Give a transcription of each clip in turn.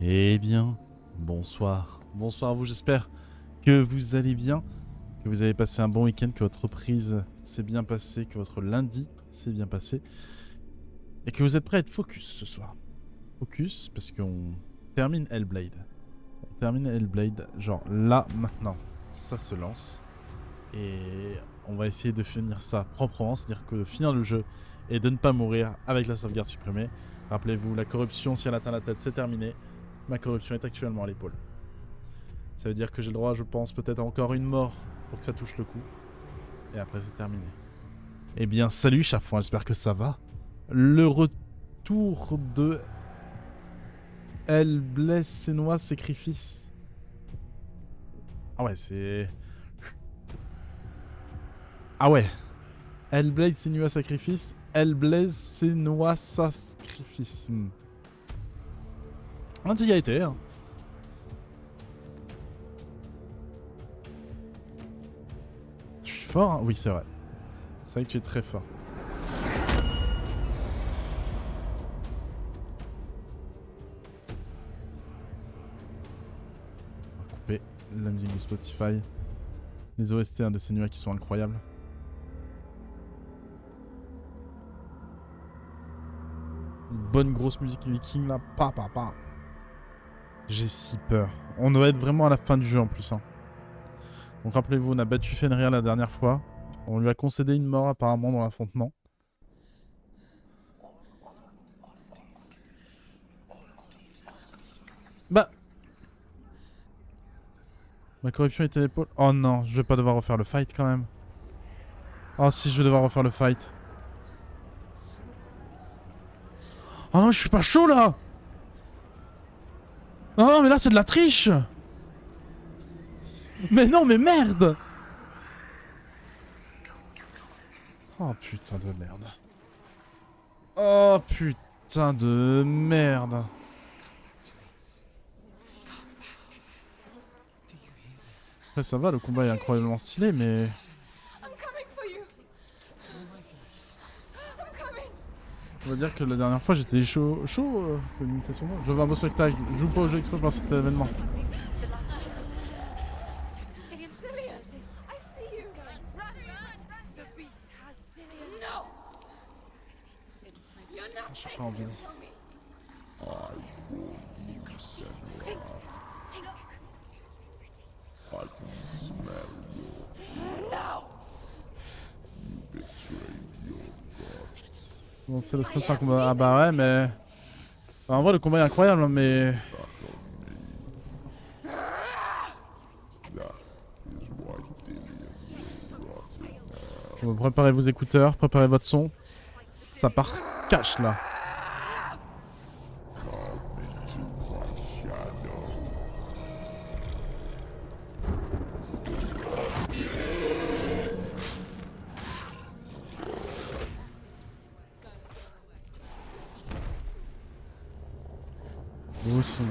Eh bien, bonsoir. Bonsoir à vous, j'espère que vous allez bien, que vous avez passé un bon week-end, que votre reprise s'est bien passée, que votre lundi s'est bien passé, et que vous êtes prêts à être focus ce soir. Focus, parce qu'on termine Hellblade. On termine Hellblade, genre là, maintenant. Ça se lance, et on va essayer de finir ça proprement, c'est-à-dire que de finir le jeu et de ne pas mourir avec la sauvegarde supprimée. Rappelez-vous, la corruption, si elle atteint la tête, c'est terminé. Ma corruption est actuellement à l'épaule. Ça veut dire que j'ai le droit, je pense, peut-être à encore une mort pour que ça touche le coup. Et après, c'est terminé. Eh bien, salut Chafouin, j'espère que ça va. Le retour de Hellblade, Senua Sacrifice. Ah ouais, c'est... Ah ouais. Hellblade, Senua Sacrifice. Hellblade, Senua Sacrifice. Un petit a été, hein. Je suis fort, hein. Oui, c'est vrai. C'est vrai que tu es très fort. On va couper la musique de Spotify. Les OST de Senua qui sont incroyables. Une bonne grosse musique viking là. Pa. J'ai si peur. On doit être vraiment à la fin du jeu en plus. Hein. Donc rappelez-vous, on a battu Fenrir la dernière fois. On lui a concédé une mort apparemment dans l'affrontement. Bah. Ma corruption était l'épaule. Oh non, je vais pas devoir refaire le fight quand même. Oh si, je vais devoir refaire le fight. Oh non, je suis pas chaud là. Oh mais là c'est de la triche. Mais non, mais merde. Oh putain de merde. Oh putain de merde. Après ça va, le combat est incroyablement stylé, mais... On va dire que la dernière fois j'étais chaud, c'est une initiation. Je veux un beau spectacle, je joue pas au jeu exprès pour cet événement. J'ai pas envie. Bon, c'est le script, c'est un combat. Ah bah ouais, mais... Enfin, en vrai, le combat est incroyable, mais... Bon, préparez vos écouteurs, préparez votre son. Ça part cash, là. Doucement.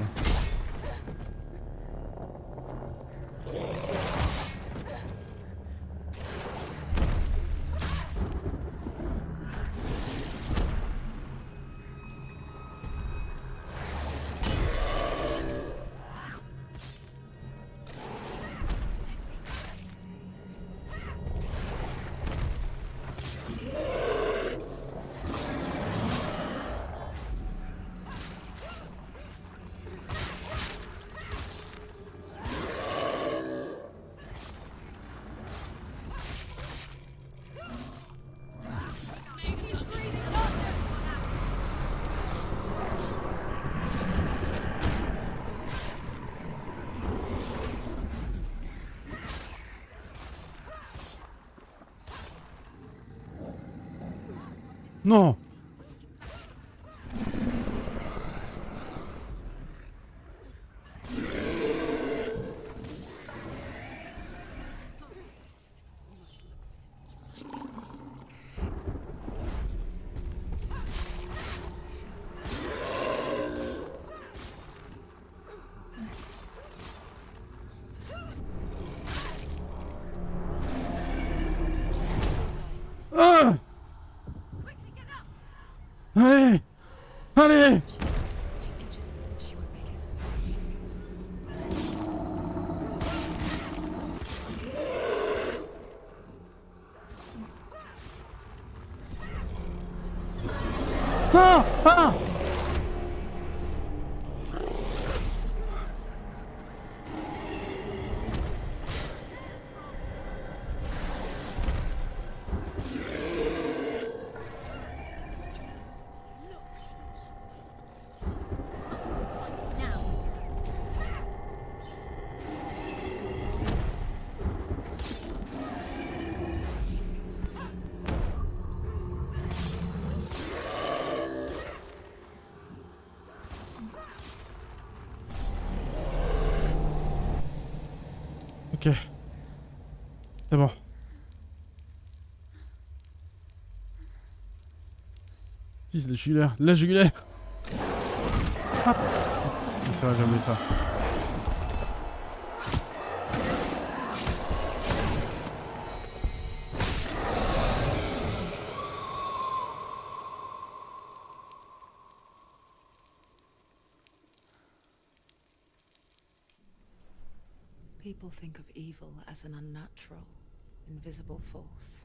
Non. Ah! Allez! Allez! Ah! Ah! Ok. C'est bon. Fils de jugulaire. La jugulaire. Ah. C'est vrai, j'ai oublié ça. People think of evil as an unnatural, invisible force,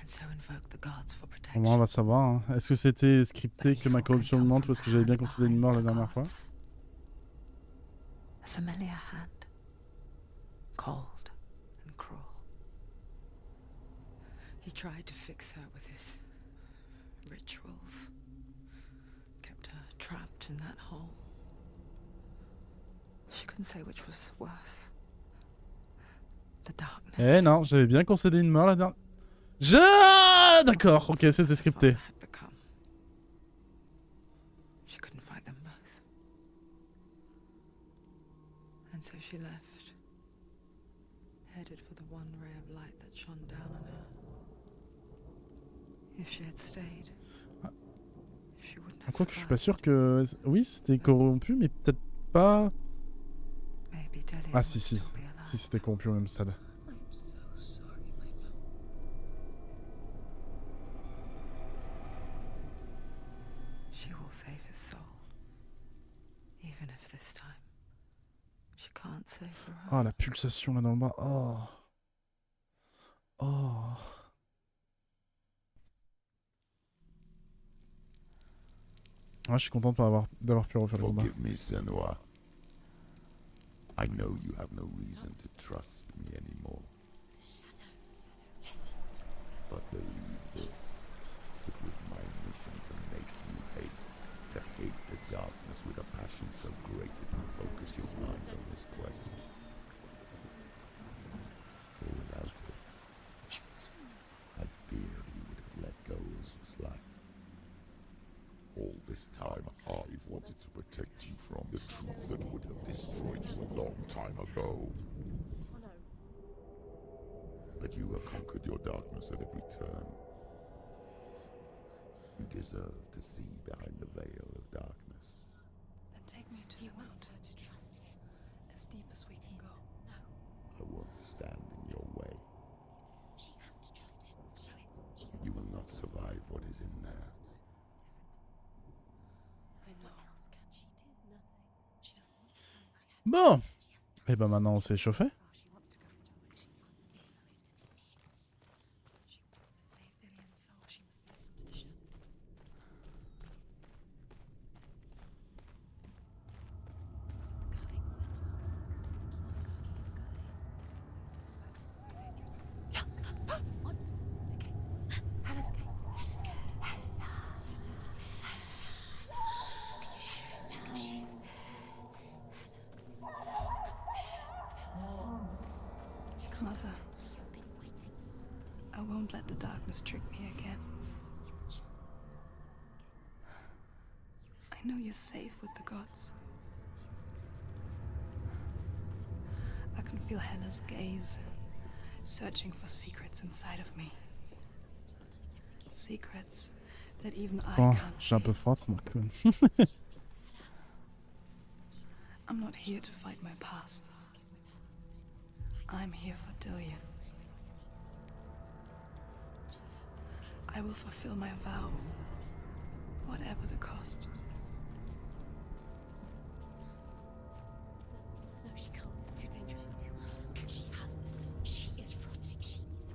and so invoke the gods for Au moins, on protection. va savoir. Hein. Est-ce que c'était scripté que ma corruption augmente ou est-ce que j'avais bien considéré une mort la dernière fois? A familiar hand, cold and cruel. He tried to fix her with his rituals, kept her trapped in that hole. She couldn't say which was worse. The darkness. Eh non, j'avais bien concédé une mort la dernière. D'accord, ok, c'était scripté. She couldn't fight them both. And so she left, headed for the one ray of light that shone down on her. If she had stayed, she wouldn't have. Quoique je suis pas sûr que... Oui, c'était corrompu, mais peut-être pas... Ah si, si. Si, c'était corrompu au même stade. She will save his soul. Even if this time she can't save her own. Oh, la pulsation là dans le bas. Oh. Oh. Ah, je suis content d'avoir pu refaire le combat. Forgive me, Senua. I know you have no reason to trust me anymore. But believe this, it was my mission to make you hate the darkness with a passion so great it will focus your mind on this quest. For without it, I fear you would have let go as was like. All this time, I've wanted to protect you from the truth that would have destroyed you a long time ago. But you have conquered your darkness at every turn. You deserve to see behind the veil of darkness. Then take me to the wants her to trust him as deep as we can go. I won't stand in your way. She has to trust him. You will not survive what is in there. Bon. Et ben maintenant on s'est échauffé. Mother, I won't let the darkness trick me again. I know you're safe with the gods. I can feel Hela's gaze, searching for secrets inside of me. Secrets that even I Bon, can't j'ai un see. peu froid, donc... I'm not here to fight my past. I'm here for Delia. I will fulfill my vow, whatever the cost. No, she can't. It's too dangerous. Too weak. She has the soul. She is rotting. She is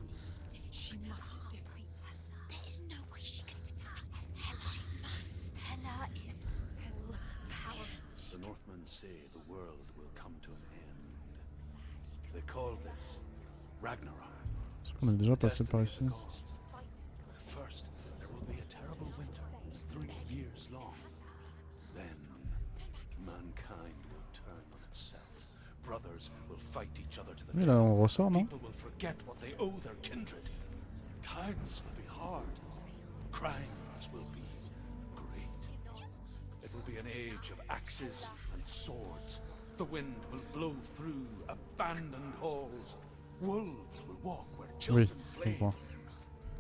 dead. She must defeat her. There is no way she can defeat Hela. They called this Ragnarok. Parce qu'on est déjà passé par ici. First, there will be a terrible winter, 3 years long. Then, mankind will turn on itself. Brothers will fight each other to the Oui, là, on ressort, non? People will forget what they owe their kindred. Times will be hard. Crimes will be great. It will be an age of axes and swords. The wind will blow through abandoned halls. Wolves will walk where Oui, children je play. comprends.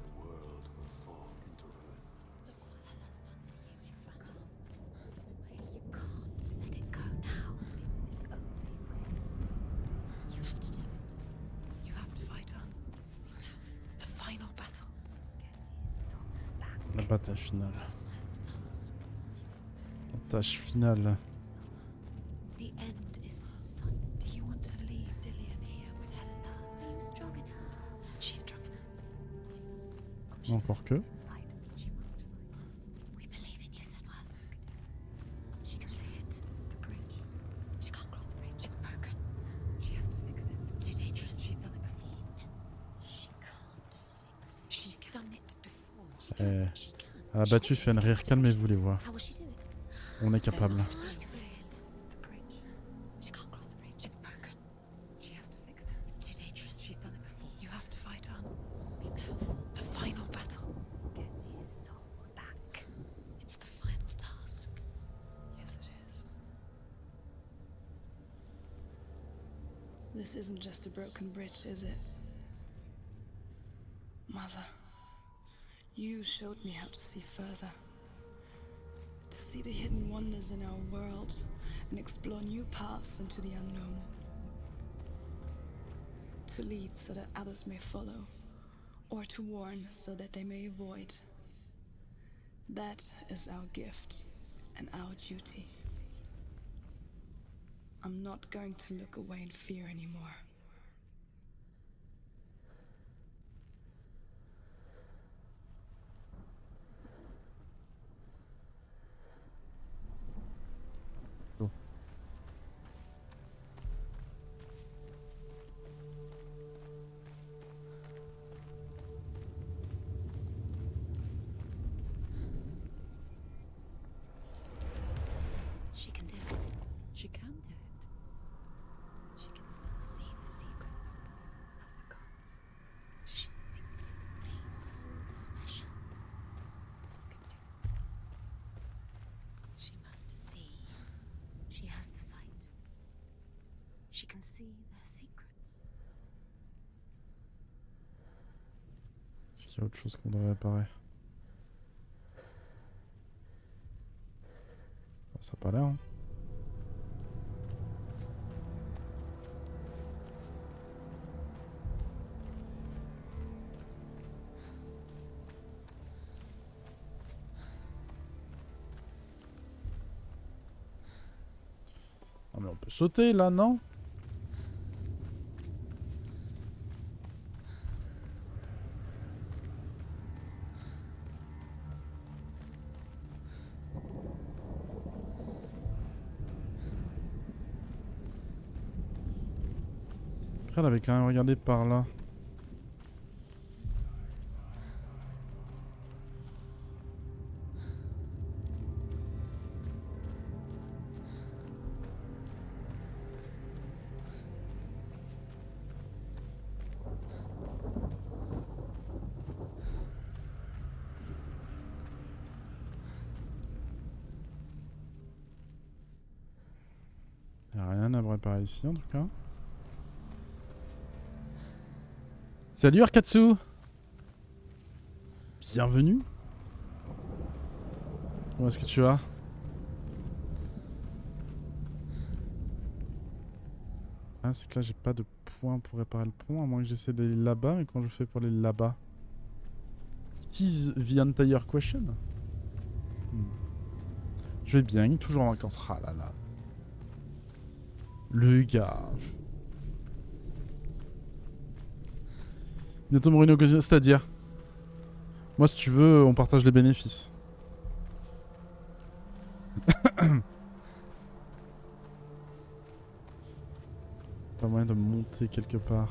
The world will fall into ruin. You can't let it go now. It's the only way. You have to do it. You have to fight on. The final battle. La bataille finale. La tâche finale. The end is in sight. Do you want to leave Dillian here with Helena? Are you strong enough? She's strong enough. Encore que. She must fight. We believe in you, Senua. She can see it. The bridge. She can't cross the bridge. It's broken. She has to fix it. It's too dangerous. She's done it before. She can't fix it. She's done it before. Eh, She can. elle a battu Fenrir, calmez-vous les voix. How will she do it? On est capable. We can see it. The bridge. She can't cross the bridge. It's broken. She has to fix it. It's too dangerous. She's done it before. You have to fight on. Be powerful. The final battle. Get his soul back. It's the final task. Yes, it is. This isn't just a broken bridge, is it? Mother, you showed me how to see further. To see the hidden wonders in our world and explore new paths into the unknown. To lead so that others may follow, or to warn so that they may avoid. That is our gift and our duty. I'm not going to look away in fear anymore. She can do it. She can do it. She can still see the secrets of the gods. She's so special. She must see. She has the sight. She can see their secrets. Est-ce qu'il y a autre chose qu'on devrait réparer? Ça a pas l'air, hein. Ah mais on peut sauter là, non? Après, elle avait quand même regardé par là. Il n'y a rien à préparer ici en tout cas. Salut Arkatsu! Bienvenue! Comment est-ce que tu vas? Ah, c'est que là j'ai pas de points pour réparer le pont, à moins que j'essaie d'aller là-bas, mais quand je fais pour aller là-bas? It is the entire question. Je vais bien, toujours en vacances. Ah là là. Le gars. Bientôt mourir une occasion, c'est-à-dire. Moi, si tu veux, on partage les bénéfices. Pas moyen de monter quelque part.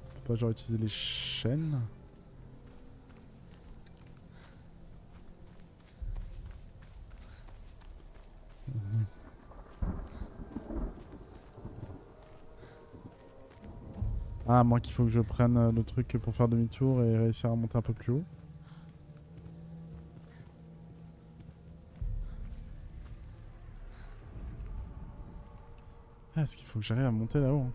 On peut pas genre utiliser les chaînes. Ah, moi qu'il faut que je prenne le truc pour faire demi-tour et réussir à monter un peu plus haut. Ah, est-ce qu'il faut que j'arrive à monter là-haut hein?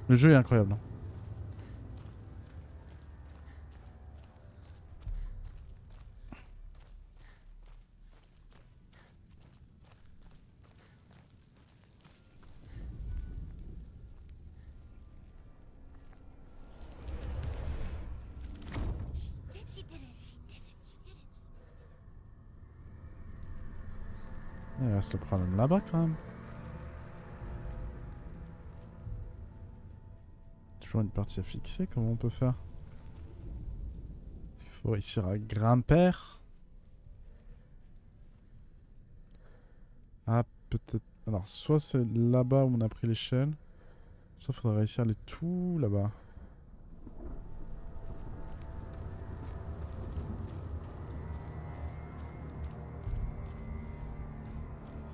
Le jeu est incroyable. Hein. She did it. She did it. She did it. Il reste le problème là-bas quand même. Toujours une partie à fixer, comment on peut faire? Il faut réussir à grimper. Ah, peut-être. Alors, soit c'est là-bas où on a pris l'échelle, soit il faudrait réussir à aller tout là-bas.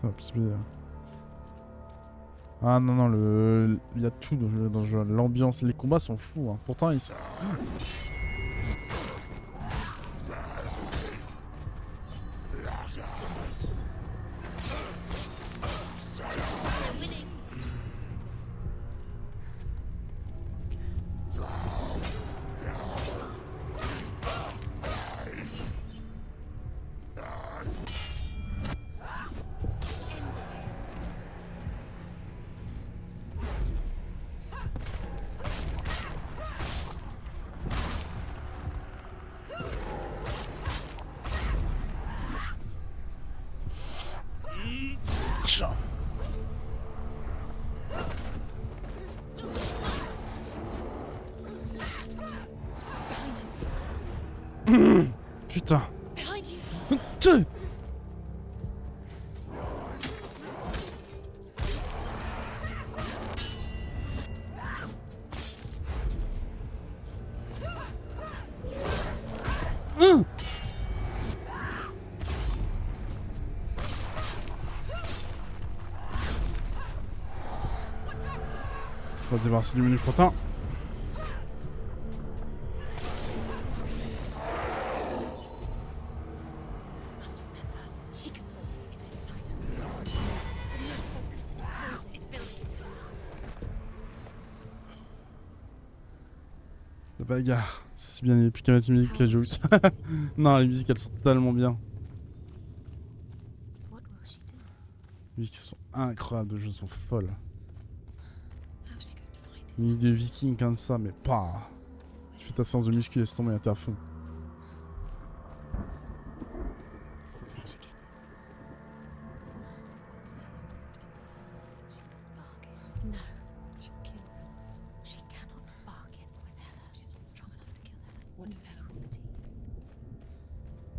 Hop, c'est bien. Ah non, non, il y a tout dans le jeu. L'ambiance, les combats sont fous. Hein. Pourtant, ils sont... Putain. Tch. On va devoir du menu pourtant. La bagarre, c'est bien, il n'y a plus qu'à mettre une musique qui ajoute. Non, les musiques elles sont tellement bien. Les musiques sont incroyables, les jeux sont folles. Une idée viking comme ça, mais pas. Tu fais ta séance de muscu, laisse tomber, t'es à fond.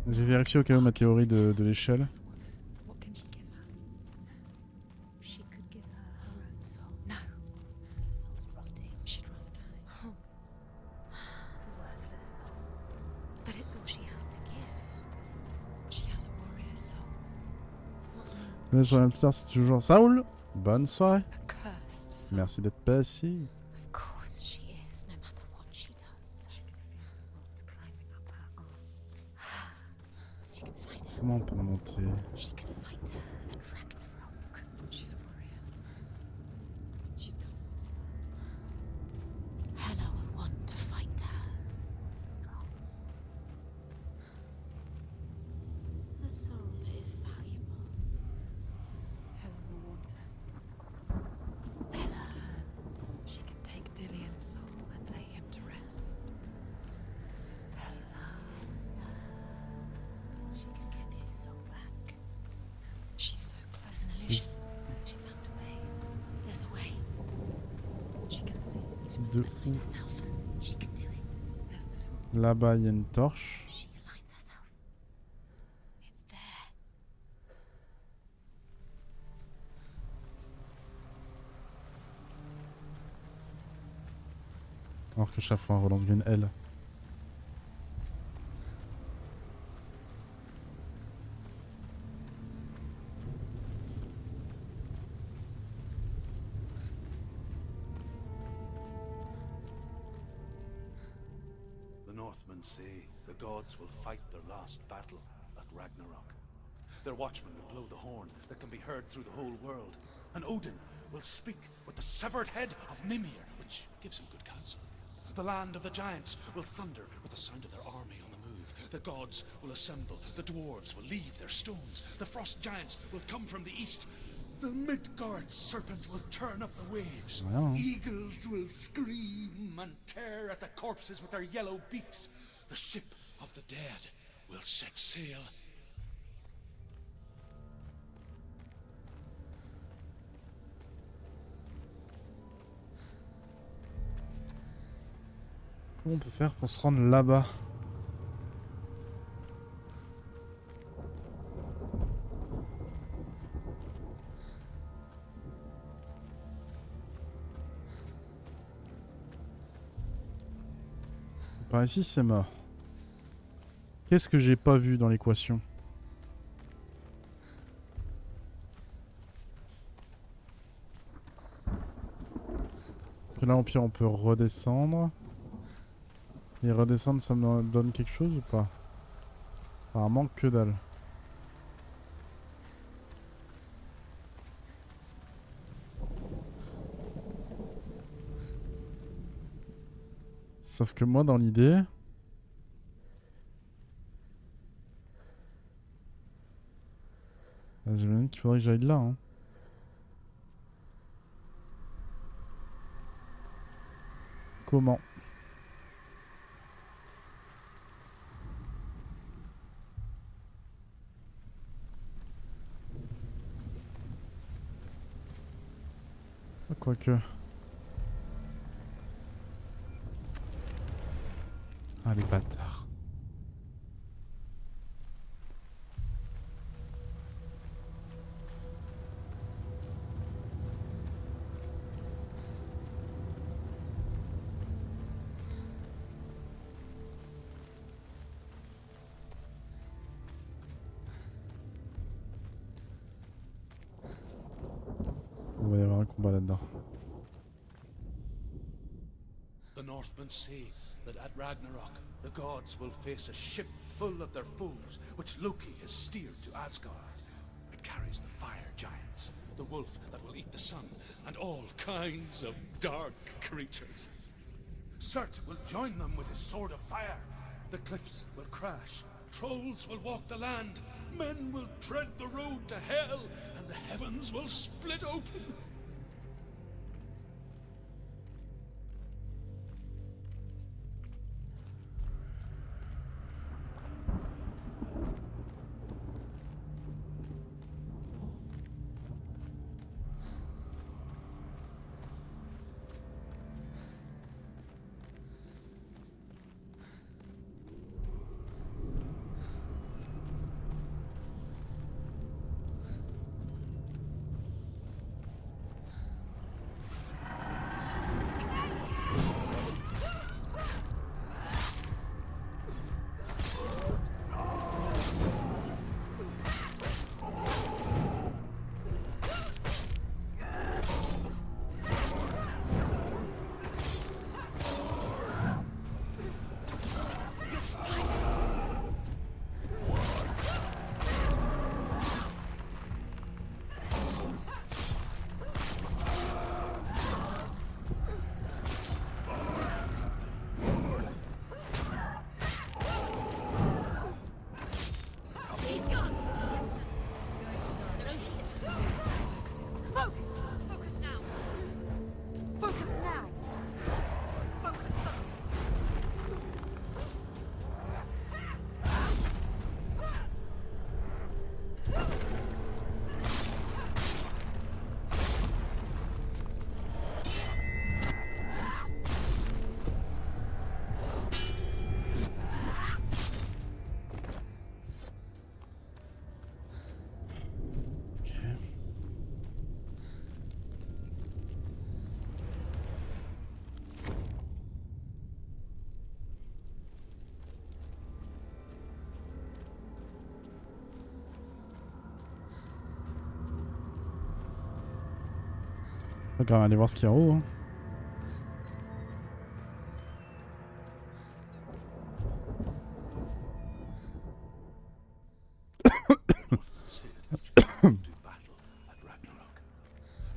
J'ai vérifié au cas où ma théorie de l'échelle. Là, je reviens plus tard, c'est toujours Saoul. Bonne soirée. Merci d'être passé. Comment on peut monter? Là-bas, il y a une torche. She aligns herself. It's there. Alors que chaque fois, on relance une L. The Northmen say the gods will fight their last battle at Ragnarok. Their watchmen will blow the horn that can be heard through the whole world, and Odin will speak with the severed head of Mimir, which gives him good counsel. The land of the giants will thunder with the sound of their army on the move. The gods will assemble, the dwarves will leave their stones, the frost giants will come from the east. The Midgard serpent will turn up the waves. Wow. Eagles will scream and tear at the corpses with their yellow beaks. The ship of the dead will set sail. Comment on peut faire pour se rendre là-bas? Par ici, c'est mort. Qu'est-ce que j'ai pas vu dans l'équation? Parce que là, au pire, on peut redescendre. Et redescendre, ça me donne quelque chose ou pas? Apparemment que dalle. Sauf que moi, dans l'idée... J'imagine qu'il faudrait que j'aille là. Hein. Comment? Quoique. Ah, les bâtards. Il va y avoir un combat là-dedans. The Northmen say that at Ragnarok, the gods will face a ship full of their foes, which Loki has steered to Asgard. It carries the fire giants, the wolf that will eat the sun, and all kinds of dark creatures. Surt will join them with his sword of fire. The cliffs will crash, trolls will walk the land, men will tread the road to hell, and the heavens will split open. On va quand même aller voir ce qu'il y a en haut. Hein. do battle at Ragnarok.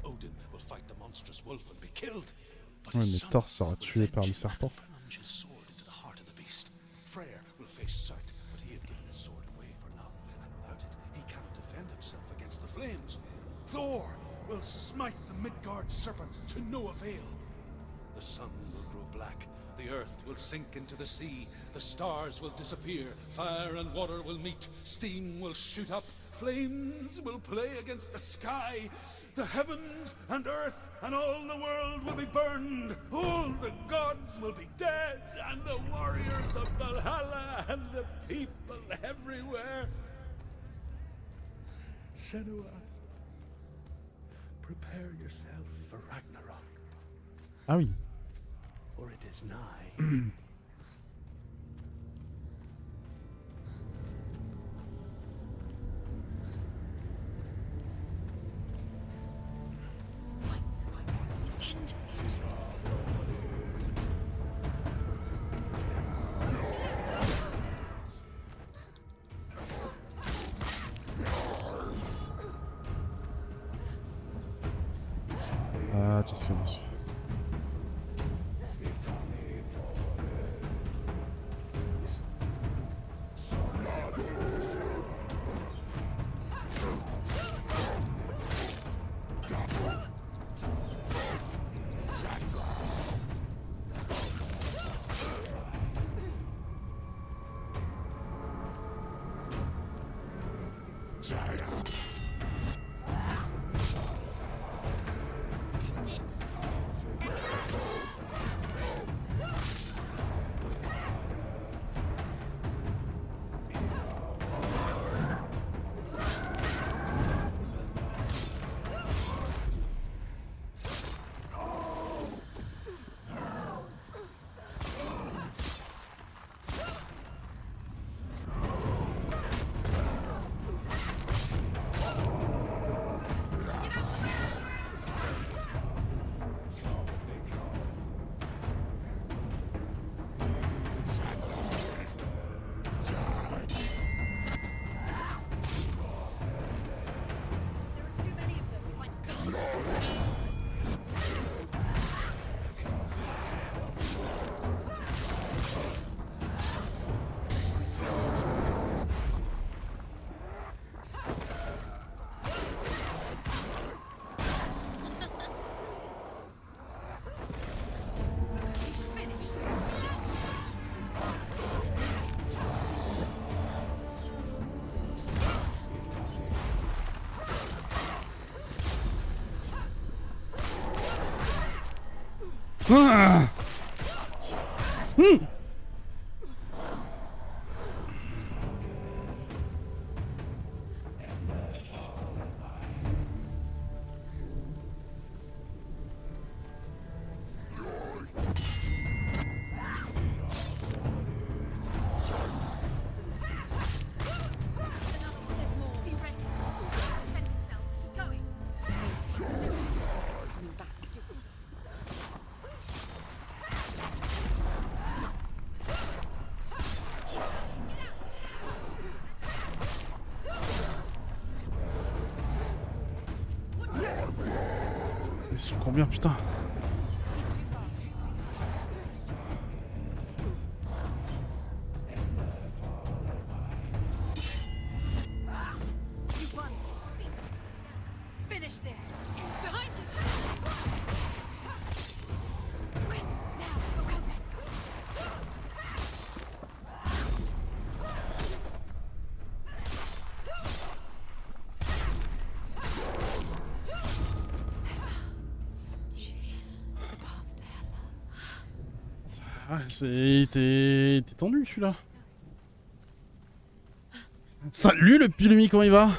Odin will fight the monstrous wolf and be killed. But Ouais, his mais son Thor sera will tué par le avenge him serpent. and plunge his sword into the heart of the beast. Freyr will face Surt, but he had given his sword away for love, and without it, he cannot defend himself against the flames. Thor will smite the Midgard serpent to no avail. The sun will grow black, the earth will sink into the sea, the stars will disappear, fire and water will meet, steam will shoot up, flames will play against the sky, the heavens and earth and all the world will be burned, all the gods will be dead, and the warriors of Valhalla and the people everywhere. Senua, prepare yourself for Ragnarok, Ah oui. for it is nigh. Ah, just finish. Ah Be ready. Defend himself. Keep going. It's coming back. Do it. Ils sont combien, putain? You won. Defeat. Finish this. Behind you. Focus. Now. Focus this. The path to Hela. Ah, t'es tendu celui-là. Salut le pilumi, comment il va?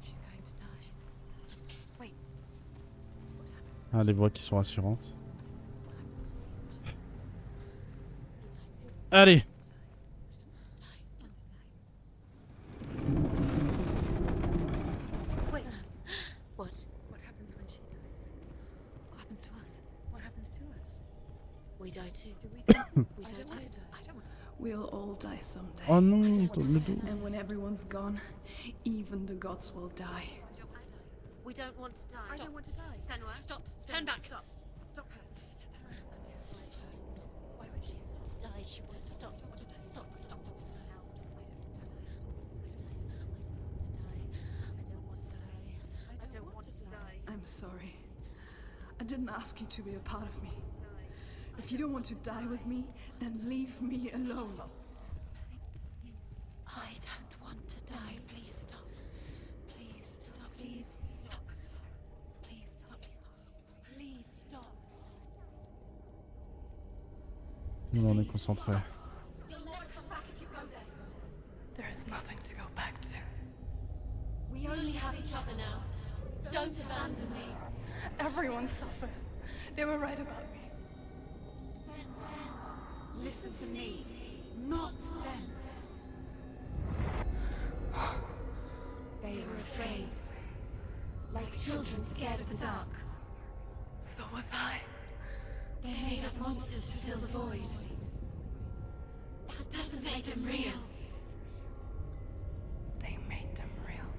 She's going to die. I'm scared. Wait. What happens? Ah, les voix qui sont rassurantes. What happens to the Allez. It's not today. Wait. What? What happens when she dies? to. We don't want to. I don't want to. We'll all die someday. Oh non, le dos. And when everyone's gone, even the gods will die. We don't want to die. I don't want to die. Senua, stop. Turn back. Stop. Stop her. Why would she stop to die? She would stop. Stop. I don't want to die. I'm sorry. I didn't ask you to be a part of me. If you don't want to die with me, then leave me alone. I don't want to die. Please stop. Please stop. Please stop. Please stop. Please stop. Please stop. Non, on est concentré. There is nothing to go back to. We only have each other now. Don't abandon me. Everyone suffers. They were right about me. Listen to me, not them. They were afraid. Like children scared of the dark. So was I. They made up monsters to fill the void. That doesn't make them real. They made them real.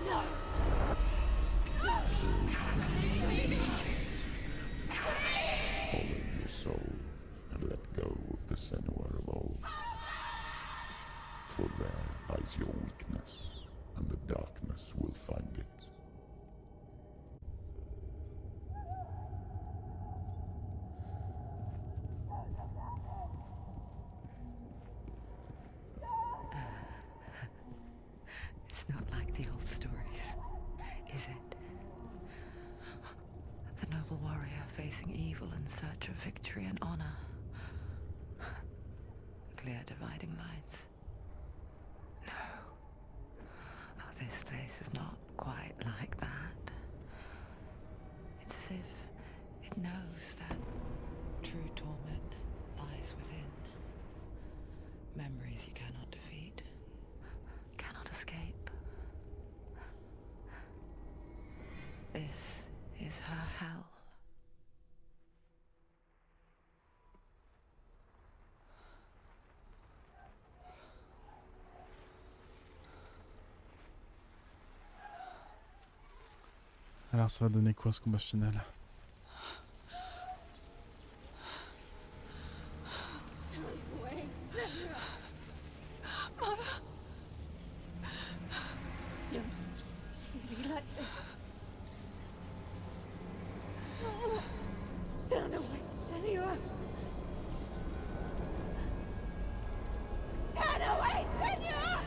No! Follow your soul and let go of the Senua of old. For there lies your weakness, and the darkness will find it. It's not like the old stories, is it? The noble warrior facing evil in search of victory and honor. Clear dividing lines. No. Oh, this place is not quite like that. It's as if it knows that true torment lies within. Memories you cannot defeat, cannot escape. This is her hell. Alors ça va donner quoi ce combat final? Turn away, Senua! Turn away, Senua!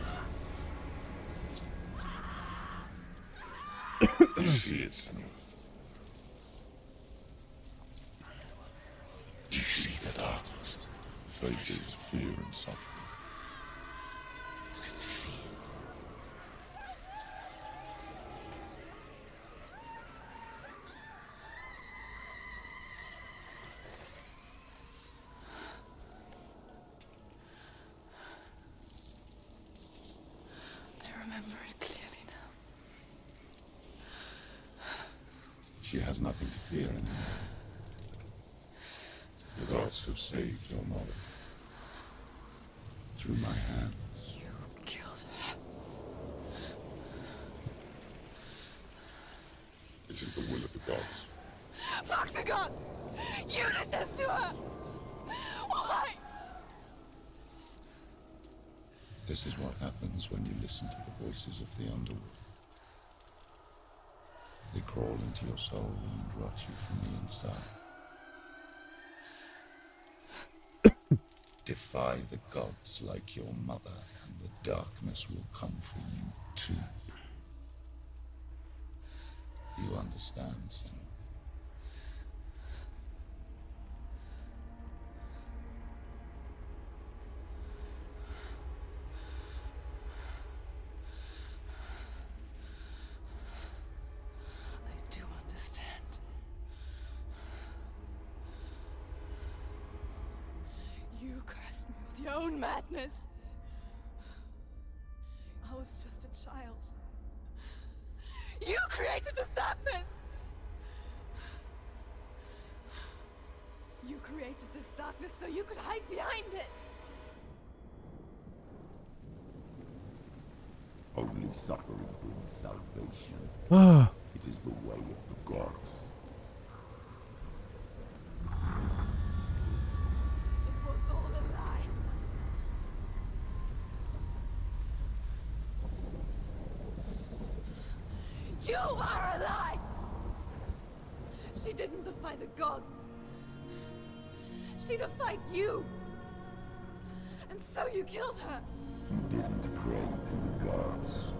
You see it, Senua? You see the darkness, faces fear and suffering. You can see it. I remember it clearly now. She has nothing to fear anymore. The gods have saved your mother. Through my hand. You killed her. It is the will of the gods. Fuck the gods! You did this to her! Why? This is what happens when you listen to the voices of the underworld. They crawl into your soul and rot you from the inside. Defy the gods like your mother, and the darkness will come for you too. You understand, Senua? I do understand. You cursed me with your own madness. I was just a child. You created this darkness! You created this darkness so you could hide behind it. Only suffering brings salvation. Ah. It is the way of the gods. It was all a lie. You are a lie! She didn't defy the gods. She defied you. And so you killed her. You didn't pray to the gods.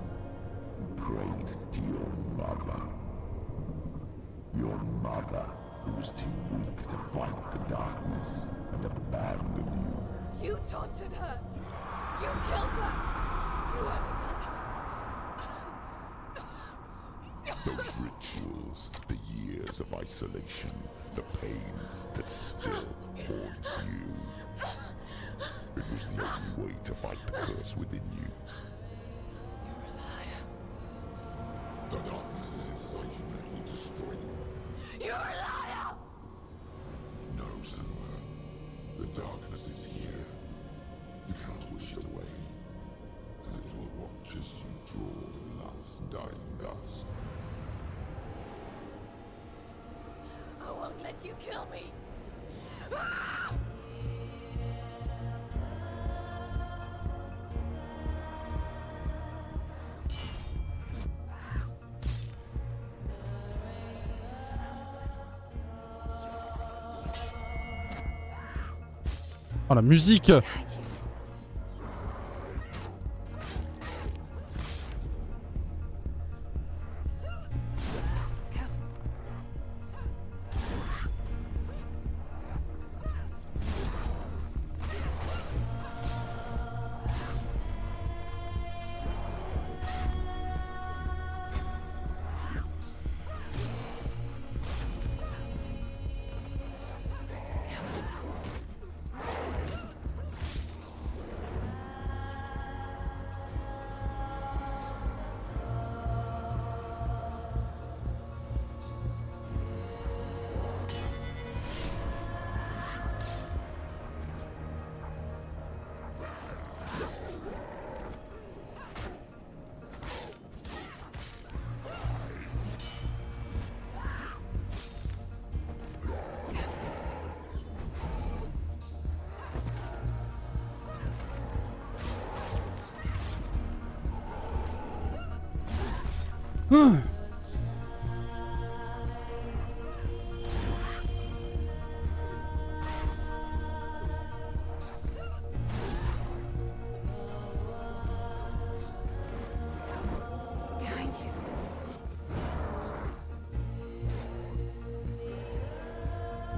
You prayed to your mother. Your mother, who was too weak to fight the darkness and abandoned you. You tortured her. You killed her. Whoever done Those rituals, the years of isolation, the pain that still haunts you. It was the only way to fight the curse within you. You're a liar. The darkness is inside you and it will destroy you. You're a liar! No, Senua. The darkness is here. You cannot wish it away. And it will watch as you draw the last dying gasp. I won't let you kill me. Oh, la musique.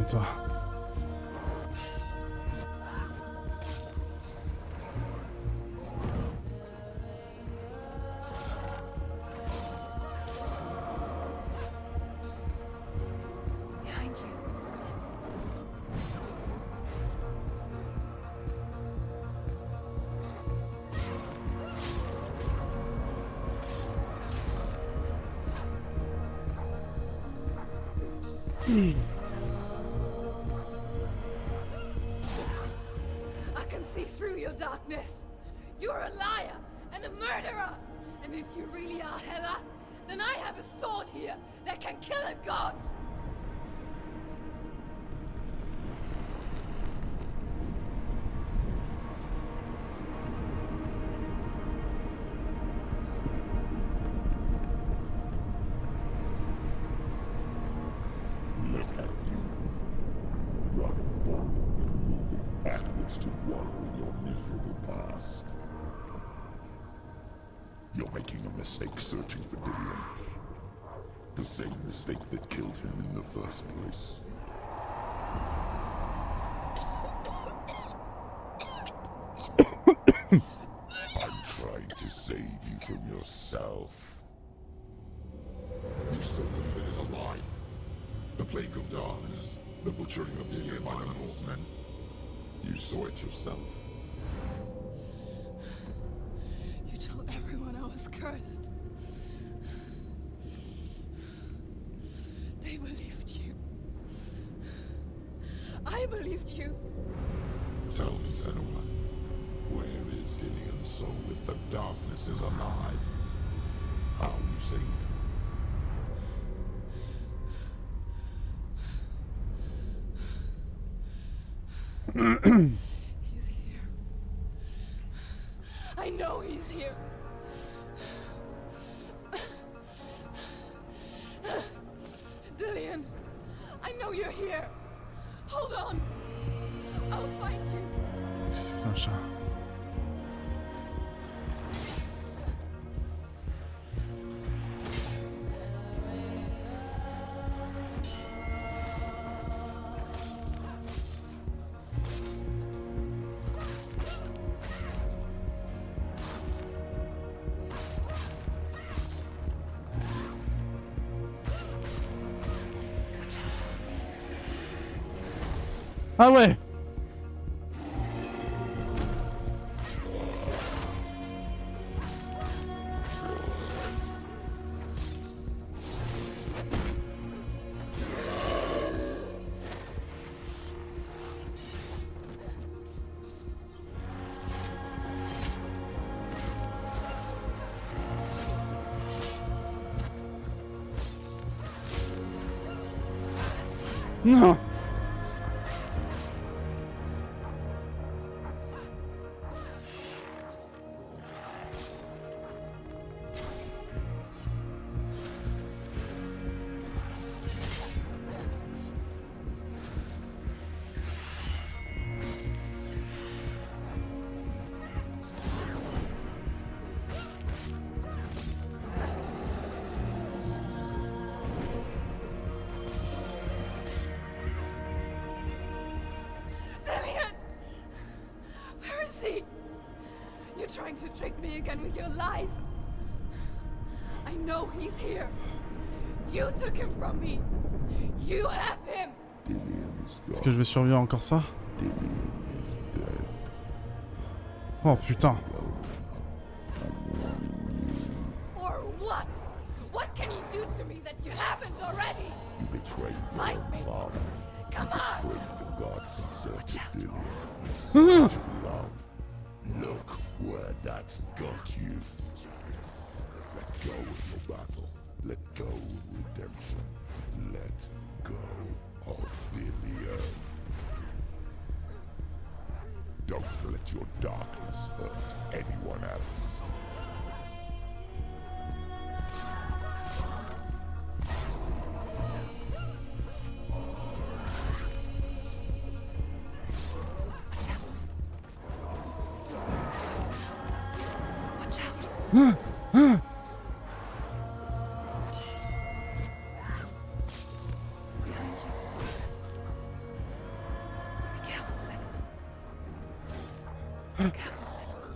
Attends. Behind you. I can see through your darkness. You're a liar and a murderer. And if you really are Hela, then I have a sword here that can kill a god. Look at you. Running forward and moving backwards to wallow in your miserable past. You're making a mistake searching for Dillion. The same mistake that killed him in the first place. I'm trying to save you from yourself. You still believe it is a lie? The plague of darkness, the butchering of Dillion by the Norsemen. You saw it yourself. You told everyone I was cursed. They believed you. I left you. Tell me, Senua, where is Dillian's soul if the darkness is alive? How you saved her? He's here. I know he's here. Dillian, I know you're here. Hold on. I'll find you. Qu'est-ce que c'est un chat? Ah ouais! Non! Dillian! Where is he? You're trying to trick me again with your lies. I know he's here. You took him from me. You have him. Est-ce que je vais survivre encore ça? Oh putain. Or what? What can you do to me that you haven't already? You betrayed your Fight own me. father. Come on. Betrayed the gods and served Dillian. Ah! Love. Look where that's got you. Let go of your battle. Let go of redemption. Let go of Dillian. Don't let your darkness hurt anyone else. Watch out. Be careful, Senua. Be careful, Senua.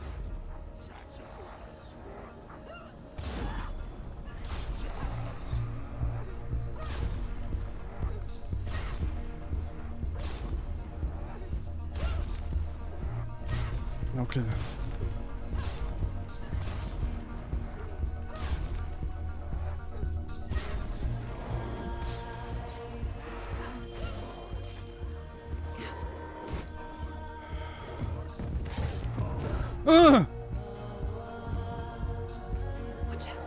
L'enclave. Ah! Watch out.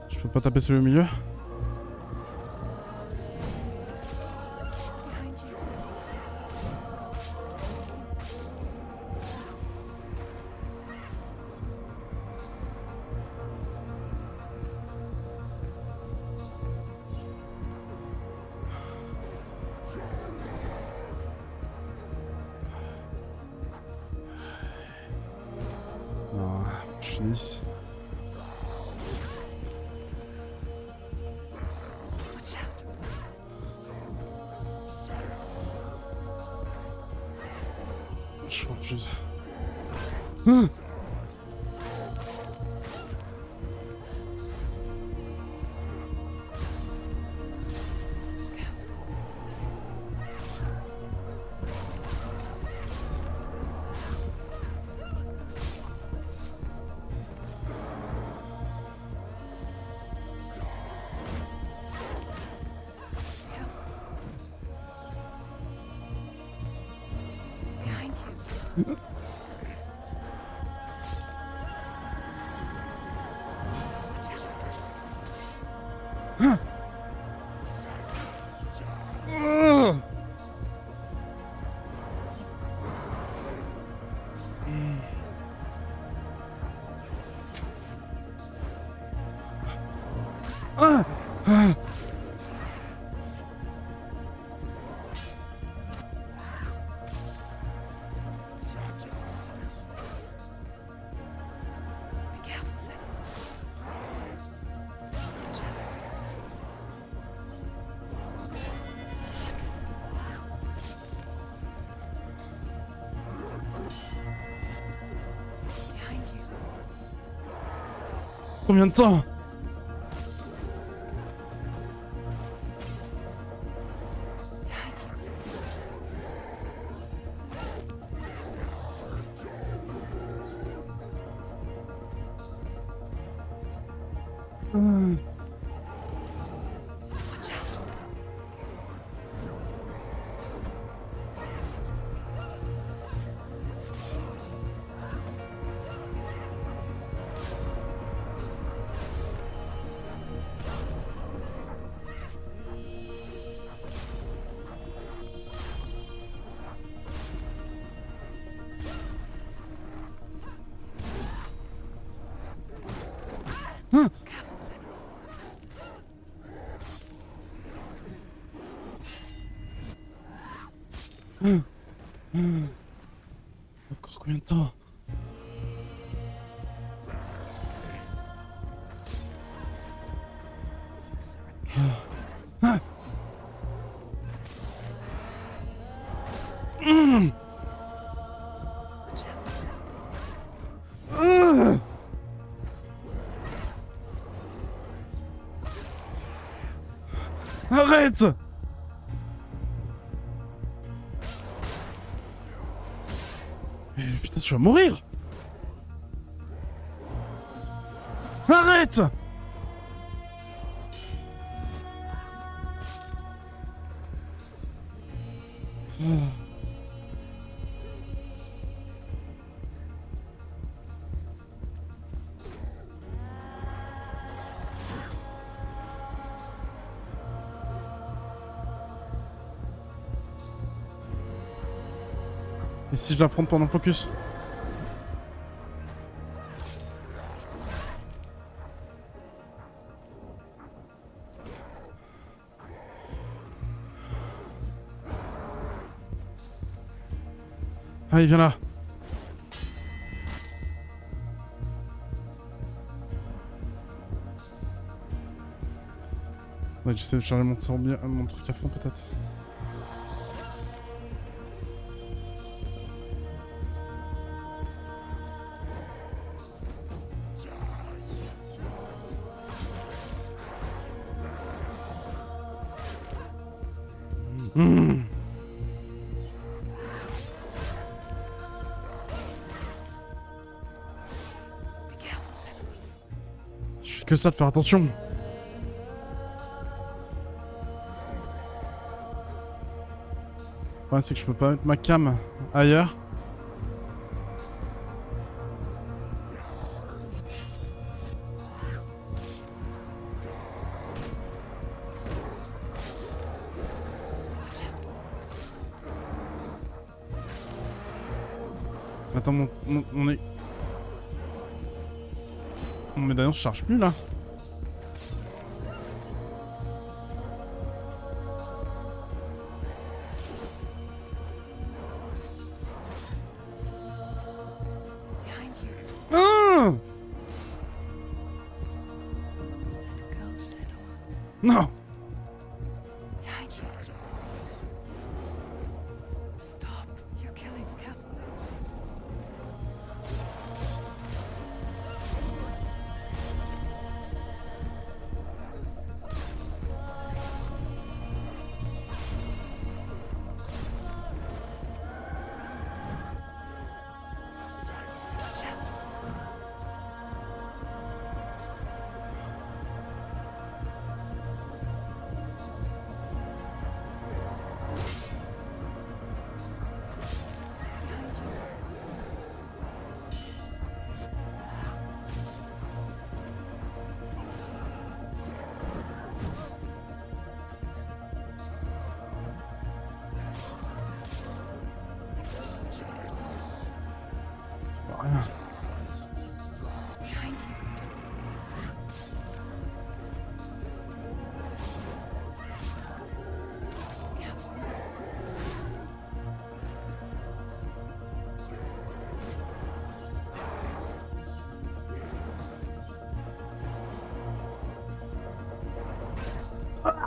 Je peux pas taper sur le milieu? Behind you. Non, je finisse. Watch out. Je refuse. Ah! Be careful, Senua. Behind you. Combien de temps? Watch out. Careful, Senua. Encore combien de temps? Watch out. Arrête! Mais putain, tu vas mourir! Arrête! Et si je l'affronte pendant le focus? Allez, viens là. Ouais, j'essaie de charger mon truc à fond peut-être. Be careful, Senua. Je fais que ça de faire attention. Ouais, c'est que je peux pas mettre ma cam ailleurs. Attends, on est... Mon médaillon se charge plus là. Behind you. Ah! Let go, Senua. Non! Behind you. Stop. You're killing. Careful. Surround. Watch out.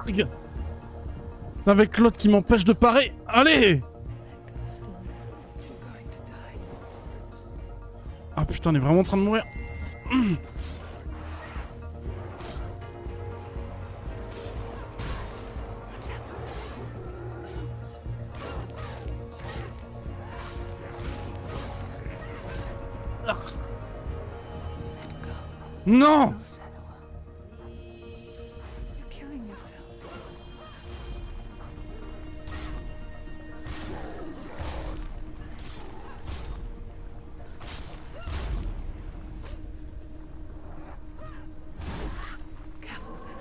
fatigue. Avec l'autre qui m'empêche de parer. Allez! Ah putain, on est vraiment en train de mourir. Non! You're killing yourself. Careful, Senua.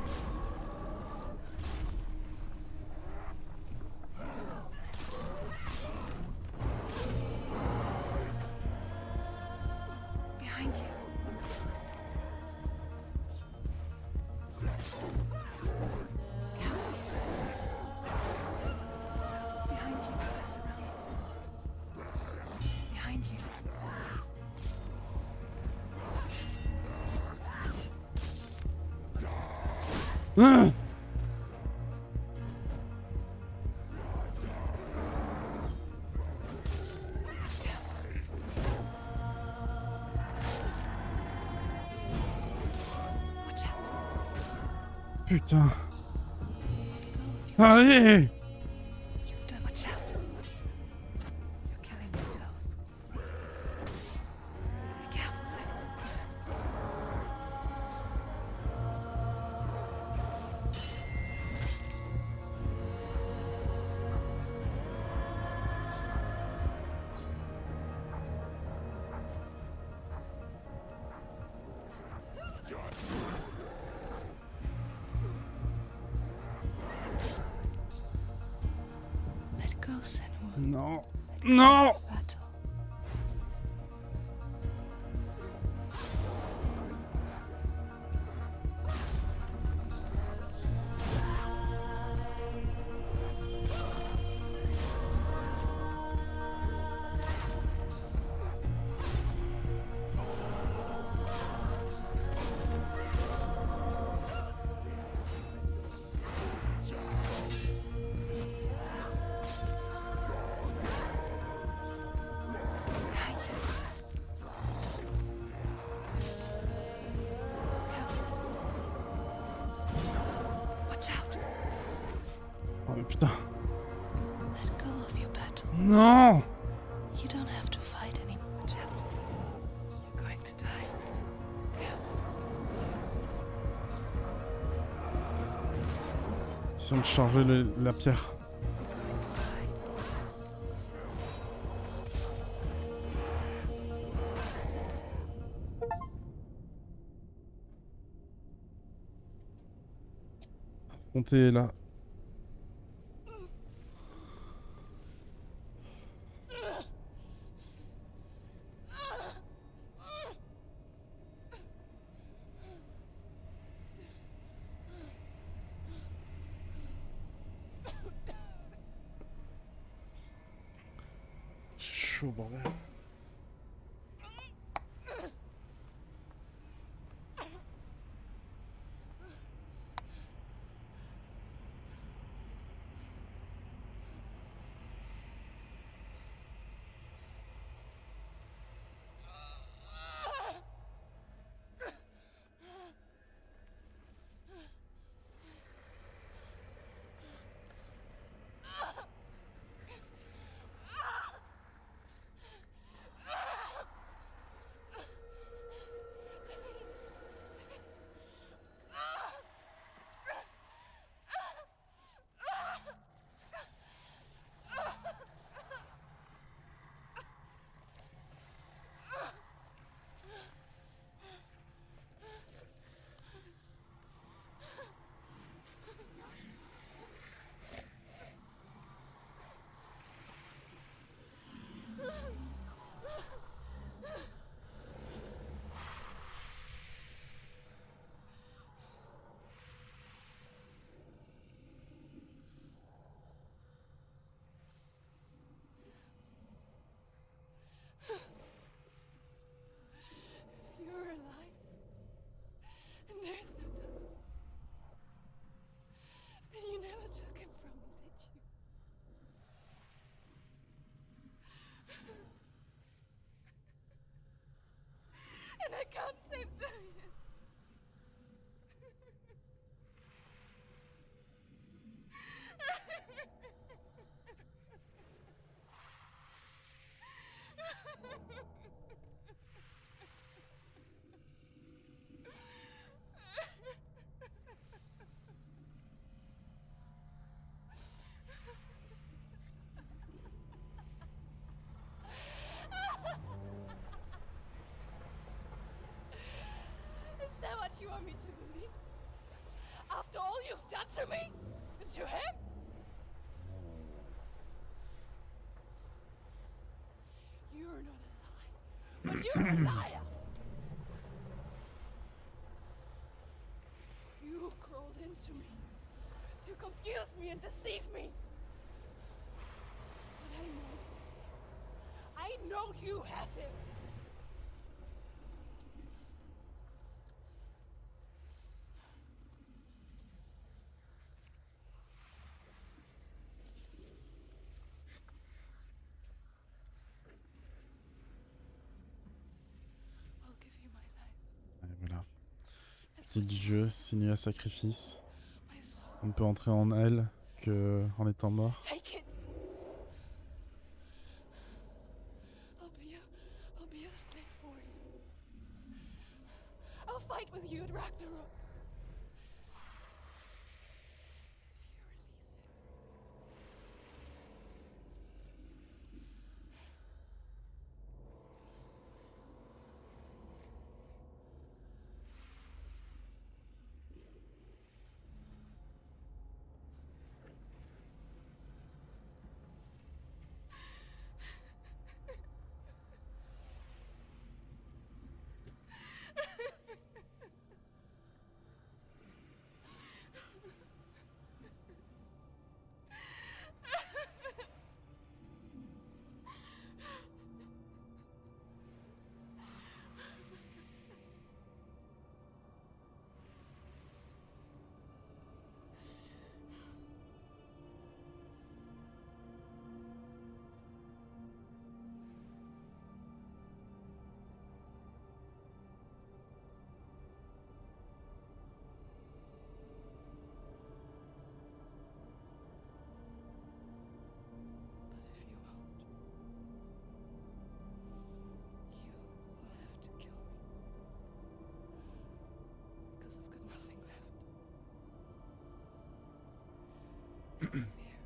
Behind you. Behind you, the surrounds. Behind you. Ah! Watch out. Putain. Allez! You've done. Watch out. You're killing yourself. Be careful, Senua. Let go, Senua. Non. Non! Battle. Behind you. Watch out. Oh mais putain. Let go of your battle. Non! You don't have to fight anymore. Watch out. You're going to die. Careful. Si on me chargeait la pierre. You're going to die. Montez là. C'est chaud, bordel. to me? To him? You're not a lie, but you're a liar! You crawled into me to confuse me and deceive me. But I know he's here. I know you have him. I'll give you my life, Et voilà. Petit jeu, Senua Sacrifice. my soul. On ne peut entrer en elle que en étant mort. Take it. I'll be a slave for you. I'll fight with you at Ragnarok. If you release it. But if you won't, you will have to kill me. Because I've got nothing left. No fear.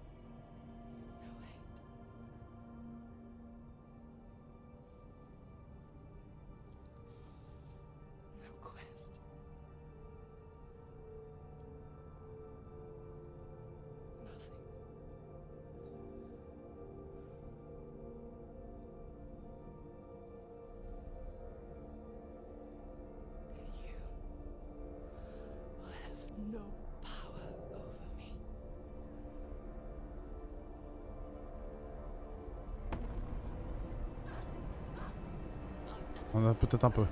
No hate. No quest. Nothing. And you will have no power over me. On a peut-être un peu.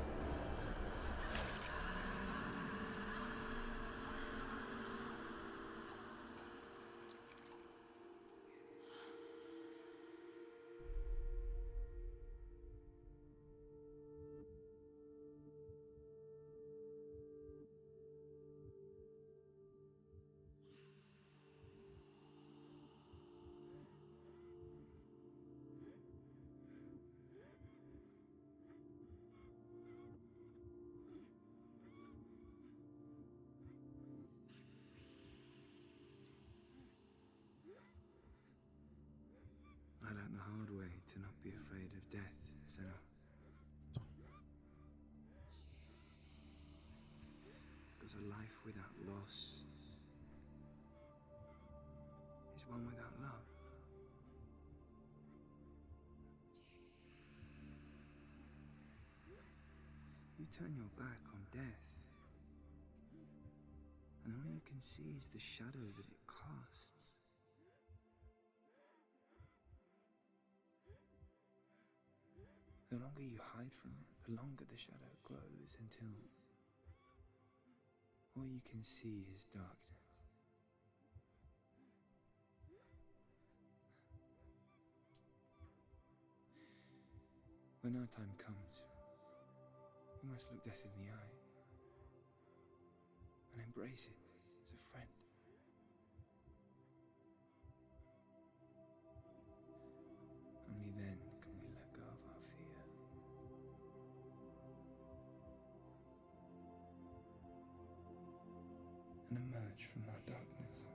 I learned the hard way to not be afraid of death, Senua. Because a life without loss is one without love. You turn your back on death, and all you can see is the shadow that it casts. The longer you hide from it, the longer the shadow grows until all you can see is darkness. When our time comes, we must look death in the eye and embrace it as a friend. Only then can we let go of our fear. And emerge from our darkness.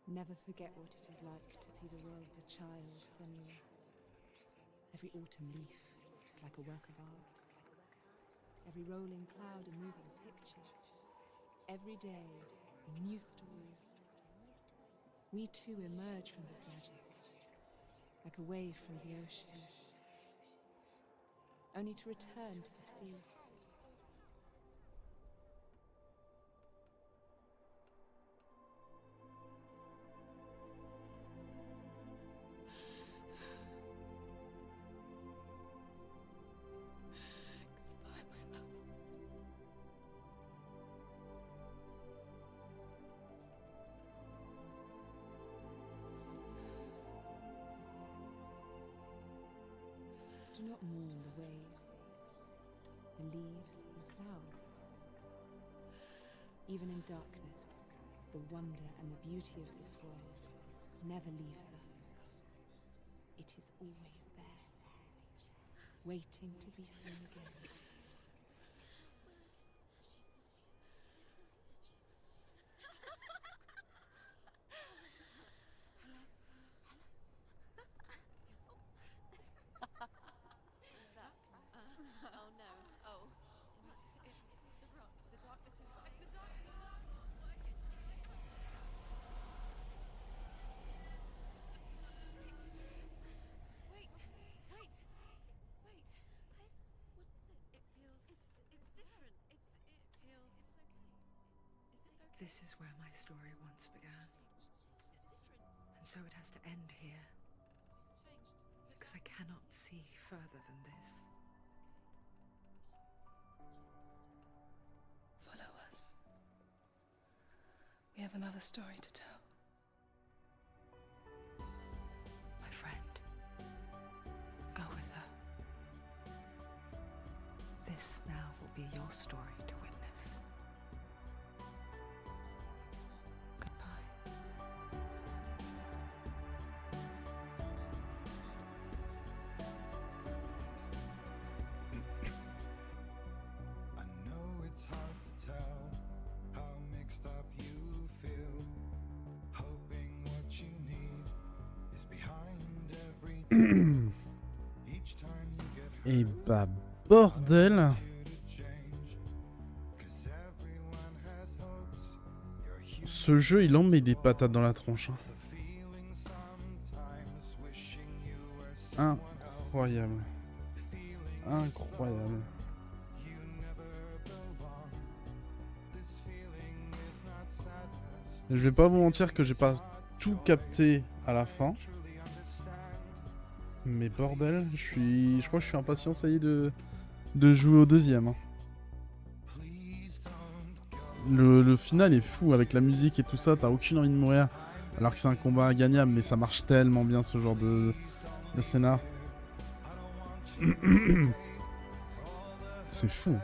Never forget what it is like to see the world as a child, Senua. Every autumn leaf is like a work of art. Every rolling cloud a moving picture. Every day a new story. We too emerge from this magic, like a wave from the ocean, only to return to the sea. Do not mourn the waves, the leaves, and the clouds. Even in darkness, the wonder and the beauty of this world never leaves us. It is always there, waiting to be seen again. This is where my story once began. And so it has to end here. Because I cannot see further than this. Follow us. We have another story to tell. My friend, go with her. This now will be your story to witness. It's hard to tell how mixed up you feel. Hoping what you need is behind every door. Each time you get hurt, Et bah bordel. Ce jeu il en met des patates dans la tronche. Hein. Incroyable. Incroyable. Je vais pas vous mentir que j'ai pas tout capté à la fin. Mais bordel, je crois que je suis impatient, ça y est, de jouer au deuxième. Le final est fou avec la musique et tout ça, t'as aucune envie de mourir. Alors que c'est un combat gagnable, mais ça marche tellement bien ce genre de scénar. C'est fou.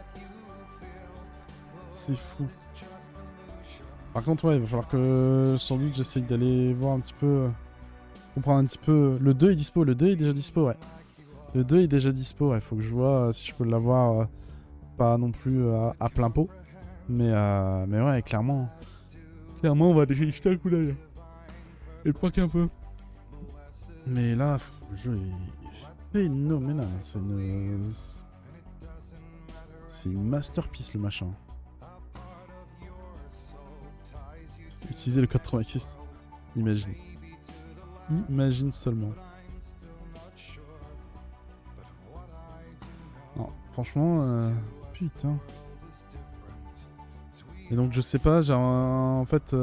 C'est fou. Par contre, ouais, il va falloir que sans doute j'essaye d'aller voir un petit peu, comprendre un petit peu. Le 2 est dispo, le 2 est déjà dispo, ouais. Le 2 est déjà dispo, ouais, faut que je vois si je peux l'avoir pas non plus à plein pot. Mais ouais, clairement, on va déjà y jeter un coup d'œil. Et pas qu'un peu. Mais là, le jeu est phénoménal. C'est c'est une masterpiece le machin. Utiliser le code Traumatix. Imagine. Imagine seulement. Non, franchement, putain. Et donc je sais pas, en fait,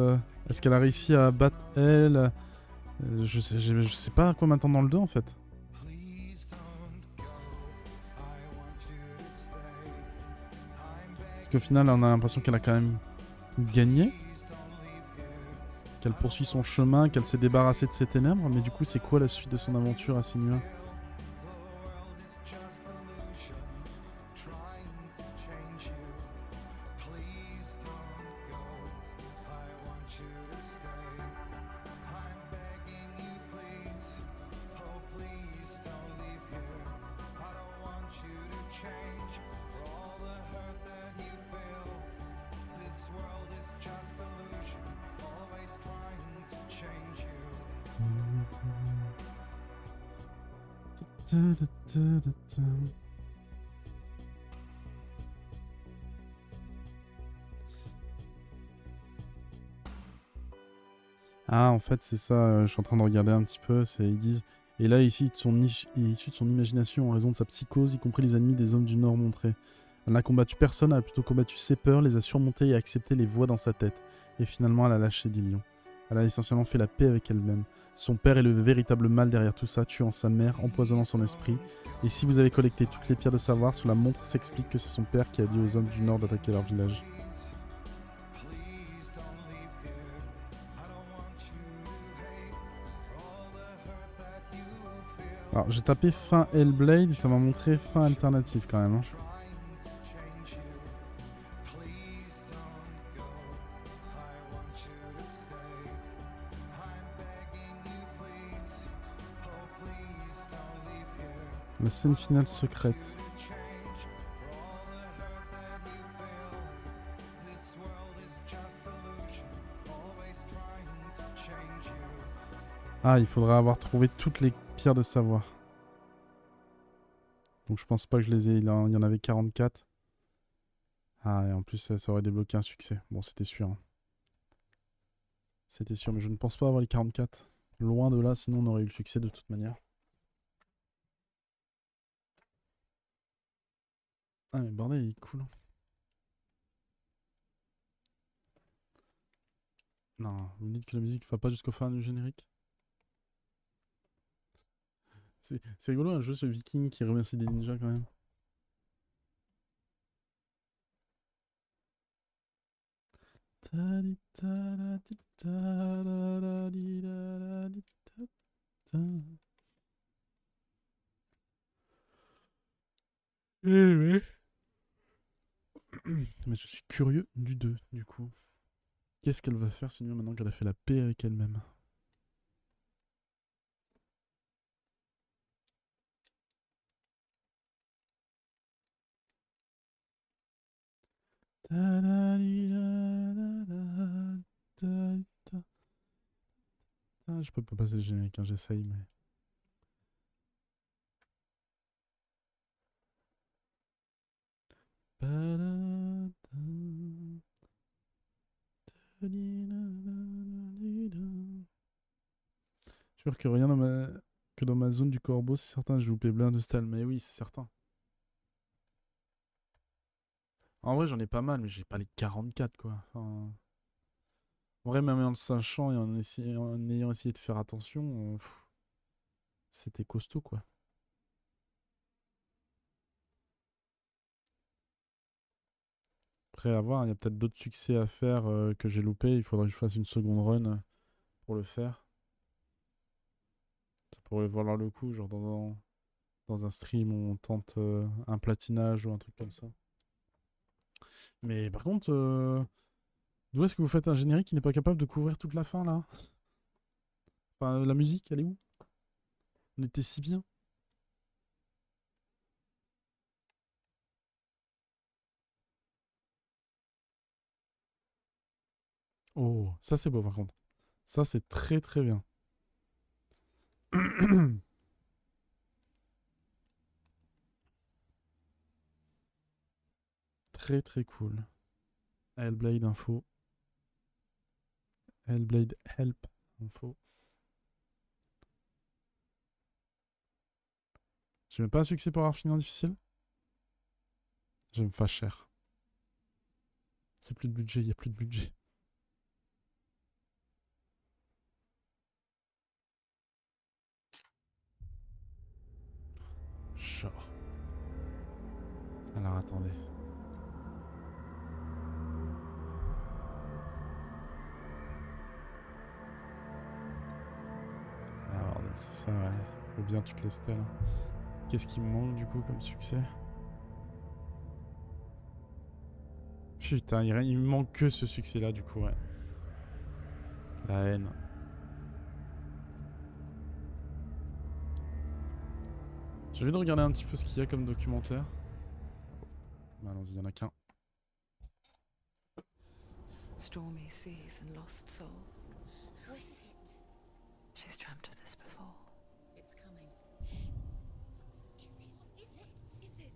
est-ce qu'elle a réussi à battre elle je sais pas à quoi m'attendre dans le 2 en fait. Parce qu'au final, on a l'impression qu'elle a quand même gagné. Qu'elle poursuit son chemin, qu'elle s'est débarrassée de ses ténèbres. Mais du coup, c'est quoi la suite de son aventure à Senua? Ah, en fait, c'est ça, je suis en train de regarder un petit peu, ils disent... Et là, issu de son imagination en raison de sa psychose, y compris les ennemis des hommes du Nord montrés. Elle n'a combattu personne, elle a plutôt combattu ses peurs, les a surmontées et accepté les voix dans sa tête. Et finalement, elle a lâché Dillion. Elle a essentiellement fait la paix avec elle-même. Son père est le véritable mal derrière tout ça, tuant sa mère, empoisonnant son esprit. Et si vous avez collecté toutes les pierres de savoir, sur la montre s'explique que c'est son père qui a dit aux hommes du Nord d'attaquer leur village. Alors j'ai tapé fin Hellblade, ça m'a montré fin alternative quand même. Hein. La scène finale secrète. Ah, il faudra avoir trouvé toutes les pierres de savoir. Donc je pense pas que je les ai. Il y en avait 44. Ah, et en plus ça aurait débloqué un succès. Bon, c'était sûr. Hein. C'était sûr, mais je ne pense pas avoir les 44. Loin de là, sinon on aurait eu le succès de toute manière. Ah mais bordel, il est cool. Non, vous me dites que la musique ne va pas jusqu'au fin du générique. C'est rigolo un jeu ce viking qui remercie des ninjas quand même. Mais je suis curieux du 2 du coup. Qu'est-ce qu'elle va faire sinon maintenant qu'elle a fait la paix avec elle-même? Ah, je peux pas passer le générique, hein, j'essaye, mais... Je suis sûr que rien que dans ma zone du corbeau, c'est certain, j'ai loupé plein de stalles. Mais oui, c'est certain. En vrai, j'en ai pas mal, mais j'ai pas les 44, quoi. Enfin... En vrai, même en le sachant et en ayant essayé de faire attention, c'était costaud, quoi. Après, à voir, il y a peut-être d'autres succès à faire que j'ai loupé. Il faudrait que je fasse une seconde run pour le faire. Ça pourrait valoir le coup, genre dans un stream où on tente un platinage ou un truc comme ça. Mais par contre, d'où est-ce que vous faites un générique qui n'est pas capable de couvrir toute la fin, là? Enfin, la musique, elle est où? On était si bien. Oh, ça c'est beau par contre. Ça c'est très très bien. très très cool. Hellblade info. Hellblade help info. J'ai même pas un succès pour avoir fini en difficile. Je me fâche cher. Il n'y a plus de budget, il n'y a plus de budget. Genre. Alors attendez. Alors donc c'est ça, ouais. Faut bien toutes les stèles. Qu'est-ce qui me manque du coup comme succès? Putain, il me manque que ce succès-là du coup, ouais. La haine. J'ai envie de regarder un petit peu ce qu'il y a comme documentaire. Bah, allons-y, il y en a qu'un. Stormy seas and lost souls. Who is it? She's dreamt of this before. It's coming. Is it?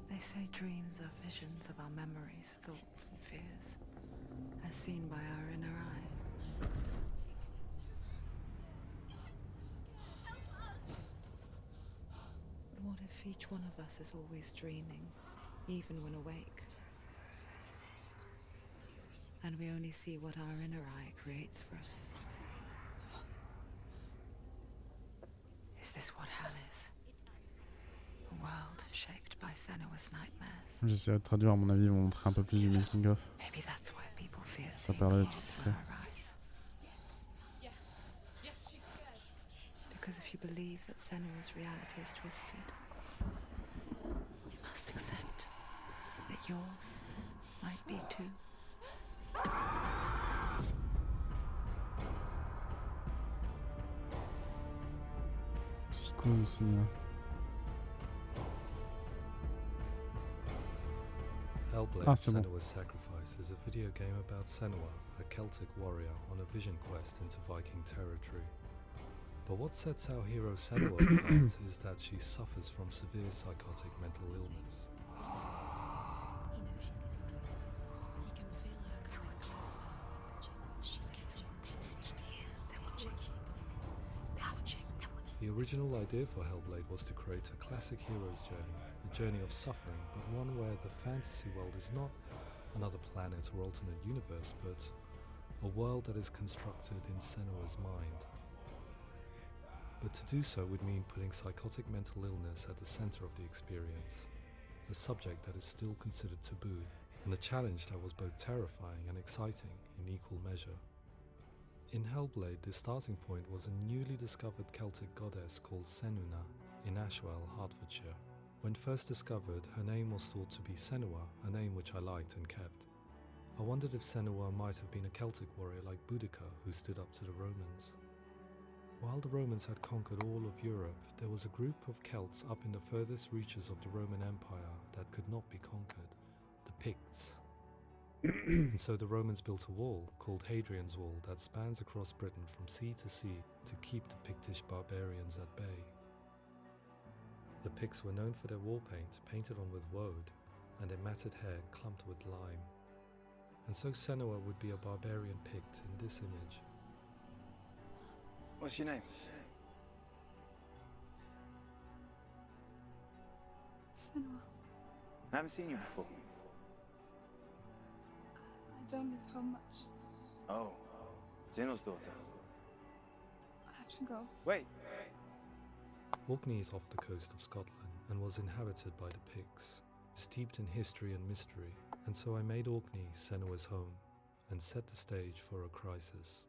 They say dreams are visions of our memories, thoughts, and fears, as seen by our inner eye. But what if each one of us is always dreaming, even when awake? And we only see what our inner eye creates for us. Is this what hell is? A world shaped by Senua's nightmares. J'essaierai de traduire, à mon avis, ils vont montrer un peu plus du making of. Maybe that's why people feel Ça the paraît appeal tout to titré. our eyes. Because if you believe that Senua's reality is twisted, you must accept that yours might be too. Psychose, Senua. Hellblade c'est bon. Senua Sacrifice is a video game about Senua, a Celtic warrior on a vision quest into Viking territory. But what sets our hero Senua apart is that she suffers from severe psychotic mental illness. He knows she's getting closer. He can feel her coming closer. She's getting The original idea for Hellblade was to create a classic hero's journey, a journey of suffering, but one where the fantasy world is not another planet or alternate universe, but a world that is constructed in Senua's mind. But to do so would mean putting psychotic mental illness at the center of the experience, a subject that is still considered taboo, and a challenge that was both terrifying and exciting in equal measure. In Hellblade, the starting point was a newly discovered Celtic goddess called Senua in Ashwell, Hertfordshire. When first discovered, her name was thought to be Senua, a name which I liked and kept. I wondered if Senua might have been a Celtic warrior like Boudica who stood up to the Romans. While the Romans had conquered all of Europe, there was a group of Celts up in the furthest reaches of the Roman Empire that could not be conquered, the Picts. And so the Romans built a wall, called Hadrian's Wall, that spans across Britain from sea to sea to keep the Pictish barbarians at bay. The Picts were known for their war paint, painted on with woad, and their matted hair clumped with lime. And so Senua would be a barbarian Pict in this image. What's your name? Senua, I haven't seen you before. I don't leave home much. Oh, Zeno's daughter. I have to go. Wait. Orkney is off the coast of Scotland and was inhabited by the Picts, steeped in history and mystery, and so I made Orkney Senua's home and set the stage for a crisis.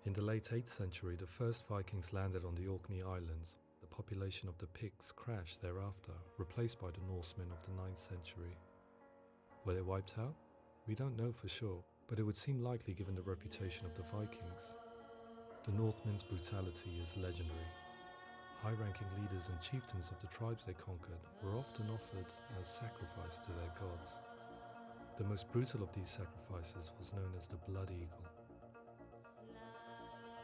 In the late 8th century, the first Vikings landed on the Orkney Islands. The population of the Picts crashed thereafter, replaced by the Norsemen of the 9th century. Were they wiped out? We don't know for sure, but it would seem likely given the reputation of the Vikings. The Northmen's brutality is legendary. High-ranking leaders and chieftains of the tribes they conquered were often offered as sacrifice to their gods. The most brutal of these sacrifices was known as the Blood Eagle.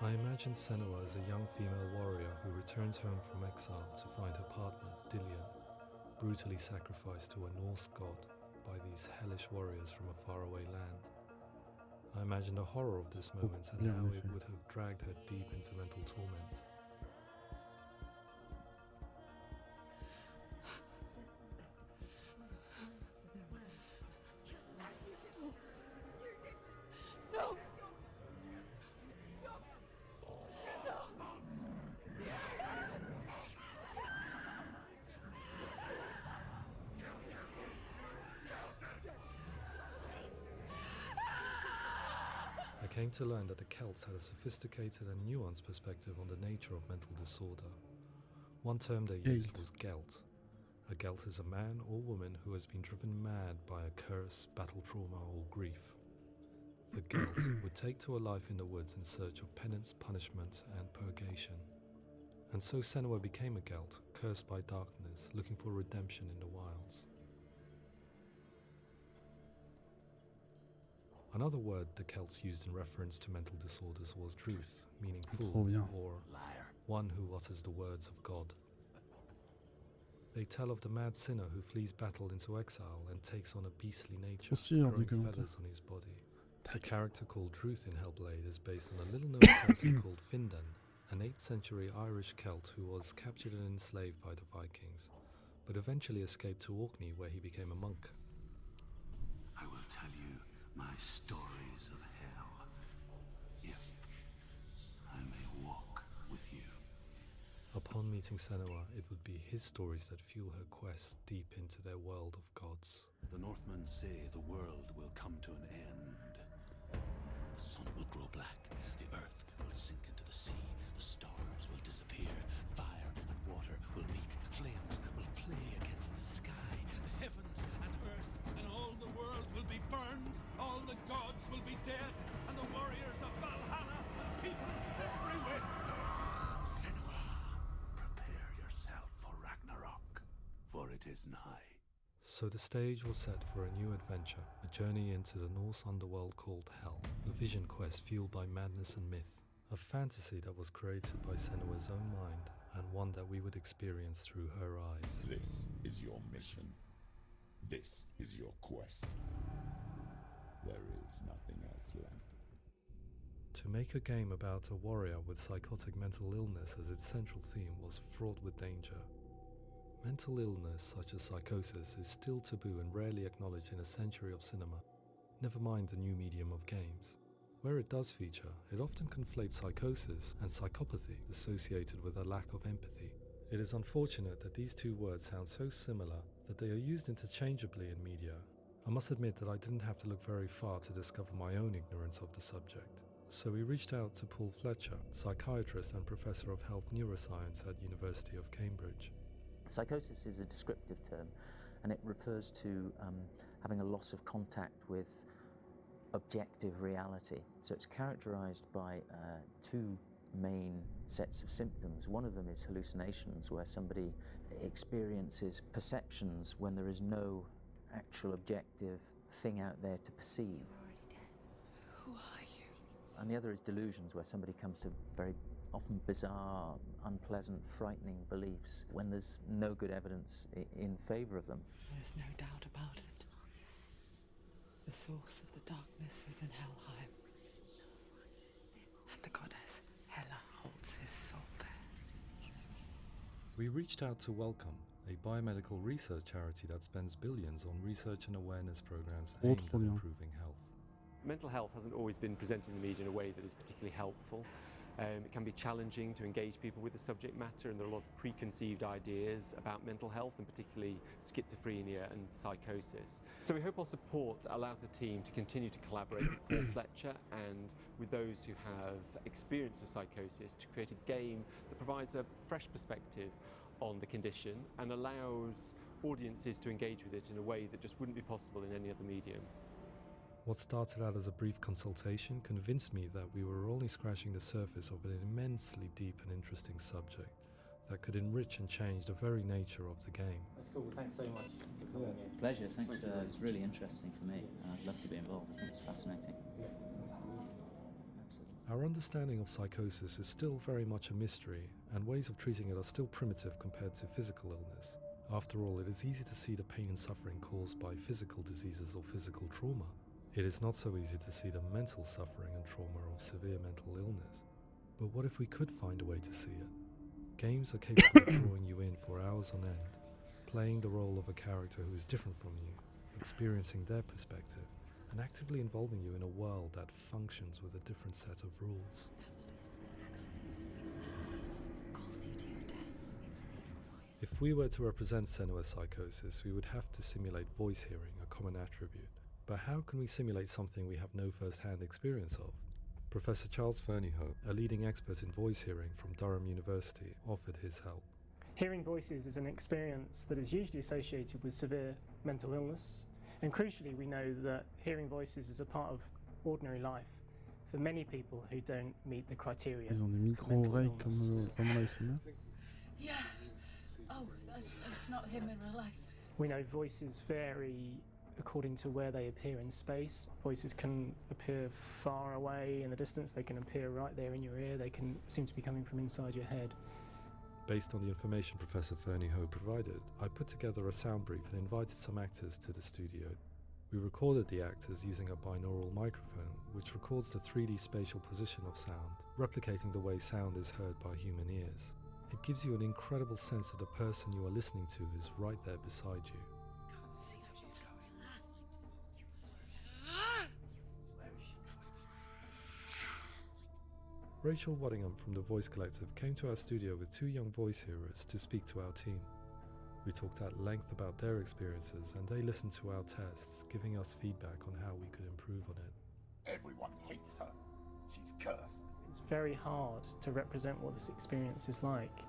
I imagine Senua as a young female warrior who returns home from exile to find her partner, Dillian, brutally sacrificed to a Norse god by these hellish warriors from a faraway land. I imagined the horror of this moment and how it would have dragged her deep into mental torment. No! I came to learn that the Celts had a sophisticated and nuanced perspective on the nature of mental disorder. One term they used was Gelt. A Gelt is a man or woman who has been driven mad by a curse, battle trauma, or grief. The Gelt would take to a life in the woods in search of penance, punishment, and purgation. And so Senua became a Gelt, cursed by darkness, looking for redemption in the wilds. Another word the Celts used in reference to mental disorders was truth, meaning fool, or liar, one who utters the words of God. They tell of the mad sinner who flees battle into exile and takes on a beastly nature, growing feathers on his body. The character called Truth in Hellblade is based on a little-known person called Findan, an 8th century Irish Celt who was captured and enslaved by the Vikings, but eventually escaped to Orkney where he became a monk. I will tell you my stories of hell, if I may walk with you. Upon meeting Senua, it would be his stories that fuel her quest deep into their world of gods. The Northmen say the world will come to an end. The sun will grow black, the earth will sink into the sea, the stars will disappear, fire and water will meet, flames will play against the sky, the heavens and earth and all the world will be burned, all the gods will be dead, and the warriors of Valhalla and people everywhere. Senua, prepare yourself for Ragnarok, for it is nigh. So the stage was set for a new adventure, a journey into the Norse underworld called Hell, a vision quest fueled by madness and myth, a fantasy that was created by Senua's own mind, and one that we would experience through her eyes. This is your mission. This is your quest. There is nothing else left. To make a game about a warrior with psychotic mental illness as its central theme was fraught with danger. Mental illness, such as psychosis, is still taboo and rarely acknowledged in a century of cinema, never mind the new medium of games. Where it does feature, it often conflates psychosis and psychopathy, associated with a lack of empathy. It is unfortunate that these two words sound so similar that they are used interchangeably in media. I must admit that I didn't have to look very far to discover my own ignorance of the subject. So we reached out to Paul Fletcher, psychiatrist and professor of health neuroscience at University of Cambridge. Psychosis is a descriptive term, and it refers to having a loss of contact with objective reality. So it's characterized by two main sets of symptoms. One of them is hallucinations, where somebody experiences perceptions when there is no actual objective thing out there to perceive. You're already dead. Who are you? And the other is delusions, where somebody comes to very often bizarre, unpleasant, frightening beliefs when there's no good evidence in favor of them. There's no doubt about it. The source of the darkness is in Helheim. And the goddess Hela holds his soul there. We reached out to Welcome, a biomedical research charity that spends billions on research and awareness programs aimed at improving health. Mental health hasn't always been presented in the media in a way that is particularly helpful. It can be challenging to engage people with the subject matter, and there are a lot of preconceived ideas about mental health, and particularly schizophrenia and psychosis. So we hope our support allows the team to continue to collaborate with Paul Fletcher and with those who have experience of psychosis to create a game that provides a fresh perspective on the condition and allows audiences to engage with it in a way that just wouldn't be possible in any other medium. What started out as a brief consultation convinced me that we were only scratching the surface of an immensely deep and interesting subject that could enrich and change the very nature of the game. That's cool. Thanks so much for coming in. Pleasure. Thanks. It's really interesting for me, and I'd love to be involved. I think it's fascinating. Absolutely. Our understanding of psychosis is still very much a mystery, and ways of treating it are still primitive compared to physical illness. After all, it is easy to see the pain and suffering caused by physical diseases or physical trauma. It is not so easy to see the mental suffering and trauma of severe mental illness. But what if we could find a way to see it? Games are capable of drawing you in for hours on end, playing the role of a character who is different from you, experiencing their perspective, and actively involving you in a world that functions with a different set of rules. If we were to represent Senua Psychosis, we would have to simulate voice hearing, a common attribute. But how can we simulate something we have no first-hand experience of? Professor Charles Fernyhough, a leading expert in voice hearing from Durham University, offered his help. Hearing voices is an experience that is usually associated with severe mental illness, and crucially we know that hearing voices is a part of ordinary life for many people who don't meet the criteria. Ils ont des micro-oreilles comme dans l'ASMR. Yeah. Oh, that's not him in real life. We know voices vary according to where they appear in space. Voices can appear far away in the distance, they can appear right there in your ear, they can seem to be coming from inside your head. Based on the information Professor Fernyhough provided, I put together a sound brief and invited some actors to the studio. We recorded the actors using a binaural microphone, which records the 3D spatial position of sound, replicating the way sound is heard by human ears. It gives you an incredible sense that the person you are listening to is right there beside you. Can't see how she's going. Rachel Waddingham from the Voice Collective came to our studio with 2 young voice hearers to speak to our team. We talked at length about their experiences and they listened to our tests, giving us feedback on how we could improve on it. Everyone hates her. She's cursed. It's very hard to represent what this experience is like,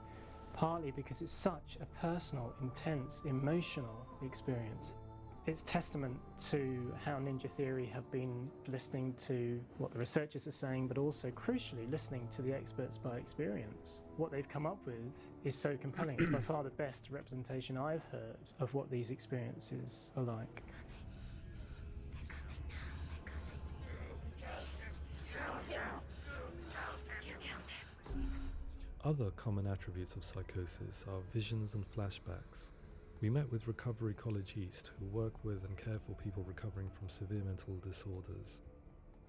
partly because it's such a personal, intense, emotional experience. It's testament to how Ninja Theory have been listening to what the researchers are saying, but also crucially listening to the experts by experience. What they've come up with is so compelling. It's by far the best representation I've heard of what these experiences are like. Other common attributes of psychosis are visions and flashbacks. We met with Recovery College East, who work with and care for people recovering from severe mental disorders.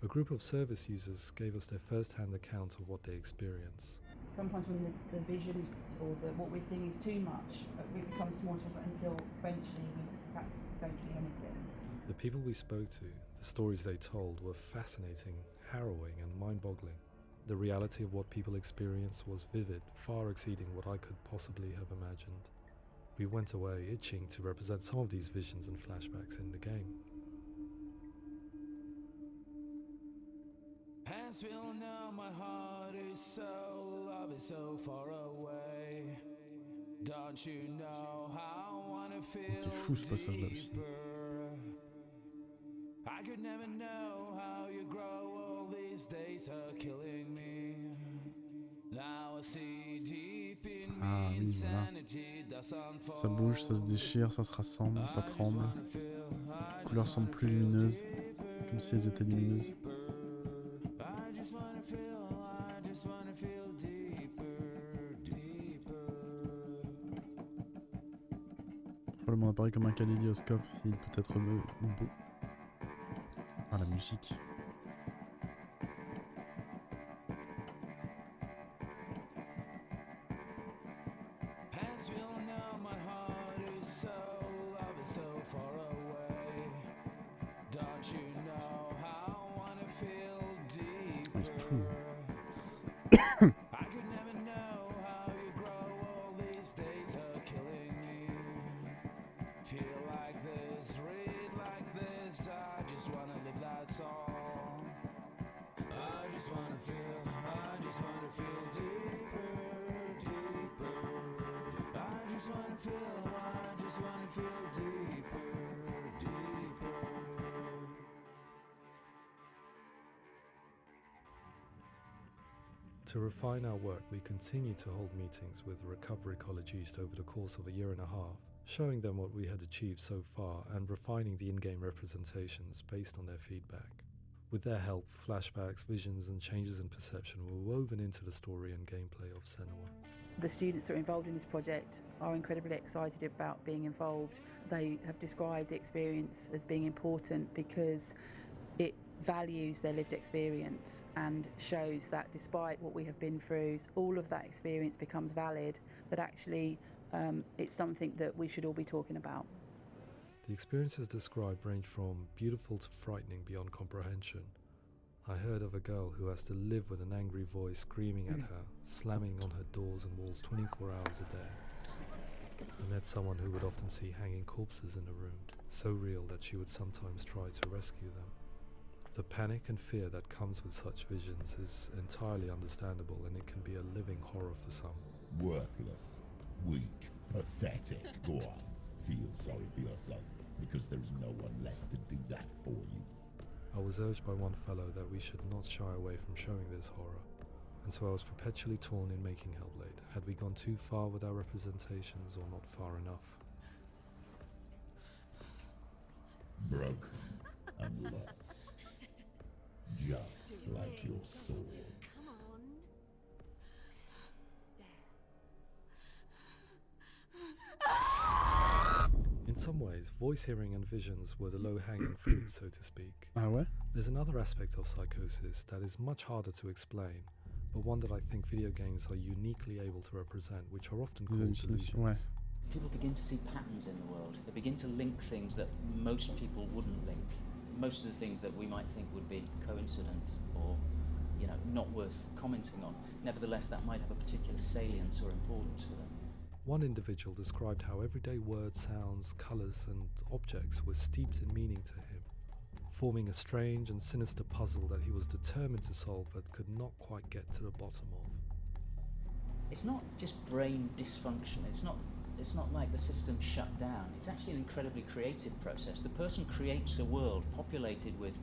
A group of service users gave us their first-hand account of what they experience. Sometimes when the visions or what we're seeing is too much, we become small until eventually we perhaps don't see anything. The people we spoke to, the stories they told, were fascinating, harrowing and mind-boggling. The reality of what people experienced was vivid, far exceeding what I could possibly have imagined. We went away itching to represent some of these visions and flashbacks in the game. Hansville, now my heart is so, love is so far away. Don't you know how I wanna feel T'es fou ce passage-là aussi. I could never know how you grow, all these days are killing me. Now I see deep in Ah oui, voilà. Ça bouge, ça se déchire, ça se rassemble, ça tremble. Les couleurs semblent plus lumineuses, comme si elles étaient lumineuses. Probablement apparu comme un kaléidoscope, il peut être beau. Ah, la musique. To refine our work, we continue to hold meetings with Recovery College East over the course of a year and a half, showing them what we had achieved so far and refining the in-game representations based on their feedback. With their help, flashbacks, visions and changes in perception were woven into the story and gameplay of Senua. The students that are involved in this project are incredibly excited about being involved. They have described the experience as being important because it values their lived experience and shows that despite what we have been through, all of that experience becomes valid, that actually it's something that we should all be talking about. The experiences described range from beautiful to frightening beyond comprehension. I heard of a girl who has to live with an angry voice screaming at her, slamming on her doors and walls 24 hours a day. I met someone who would often see hanging corpses in a room, so real that she would sometimes try to rescue them. The panic and fear that comes with such visions is entirely understandable, and it can be a living horror for some. Worthless, weak, pathetic. Go on, feel sorry for yourself, because there's no one left to do that for you. I was urged by one fellow that we should not shy away from showing this horror, and so I was perpetually torn in making Hellblade. Had we gone too far with our representations or not far enough? Broken and lost. Just like your soul. Come on. In some ways, voice hearing and visions were the low-hanging fruit, so to speak. Ah ouais? There's another aspect of psychosis that is much harder to explain, but one that I think video games are uniquely able to represent, which are often called delusions. Ouais. People begin to see patterns in the world. They begin to link things that most people wouldn't link. Most of the things that we might think would be coincidence or, not worth commenting on. Nevertheless, that might have a particular salience or importance for them. One individual described how everyday words, sounds, colours and objects were steeped in meaning to him, forming a strange and sinister puzzle that he was determined to solve but could not quite get to the bottom of. It's not just brain dysfunction. It's not like the system shut down. It's actually an incredibly creative process. The person creates a world populated with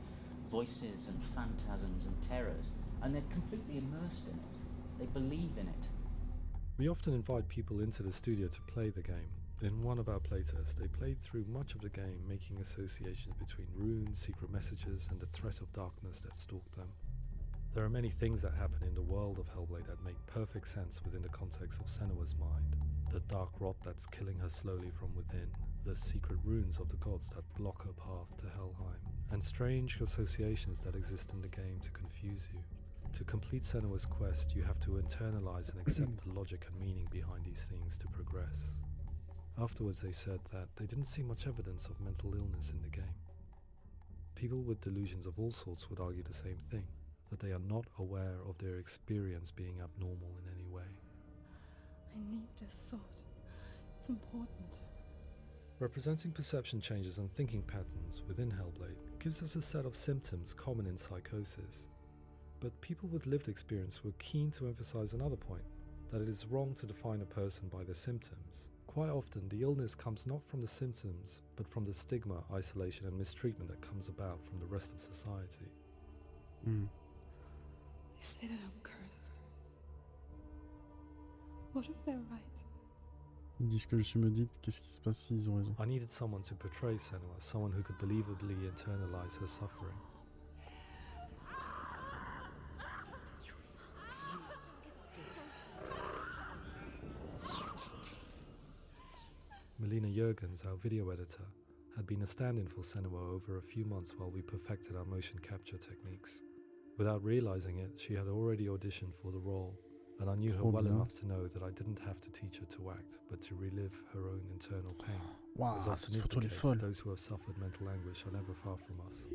voices and phantasms and terrors, and they're completely immersed in it. They believe in it. We often invite people into the studio to play the game. In one of our playtests, they played through much of the game, making associations between runes, secret messages, and the threat of darkness that stalked them. There are many things that happen in the world of Hellblade that make perfect sense within the context of Senua's mind. The dark rot that's killing her slowly from within, the secret runes of the gods that block her path to Helheim, and strange associations that exist in the game to confuse you. To complete Senua's quest, you have to internalize and accept the logic and meaning behind these things to progress. Afterwards they said that they didn't see much evidence of mental illness in the game. People with delusions of all sorts would argue the same thing, that they are not aware of their experience being abnormal in any way. I need a sword. It's important. Representing perception changes and thinking patterns within Hellblade gives us a set of symptoms common in psychosis. But people with lived experience were keen to emphasize another point, that it is wrong to define a person by their symptoms. Quite often, the illness comes not from the symptoms, but from the stigma, isolation and mistreatment that comes about from the rest of society. They say that I'm cursed. What if they're right? Ils disent que je suis maudite, qu'est-ce qui se passe s'ils ont raison? I needed someone to portray Senua, someone who could believably internalize her suffering. Melina Jurgens, our video editor, had been a stand-in for Senua over a few months while we perfected our motion capture techniques. Without realizing it, she had already auditioned for the role, and I knew her well enough to know that I didn't have to teach her to act, but to relive her own internal pain. Wow, As often cette is photo the est case, folle. those who have suffered mental anguish are never far from us.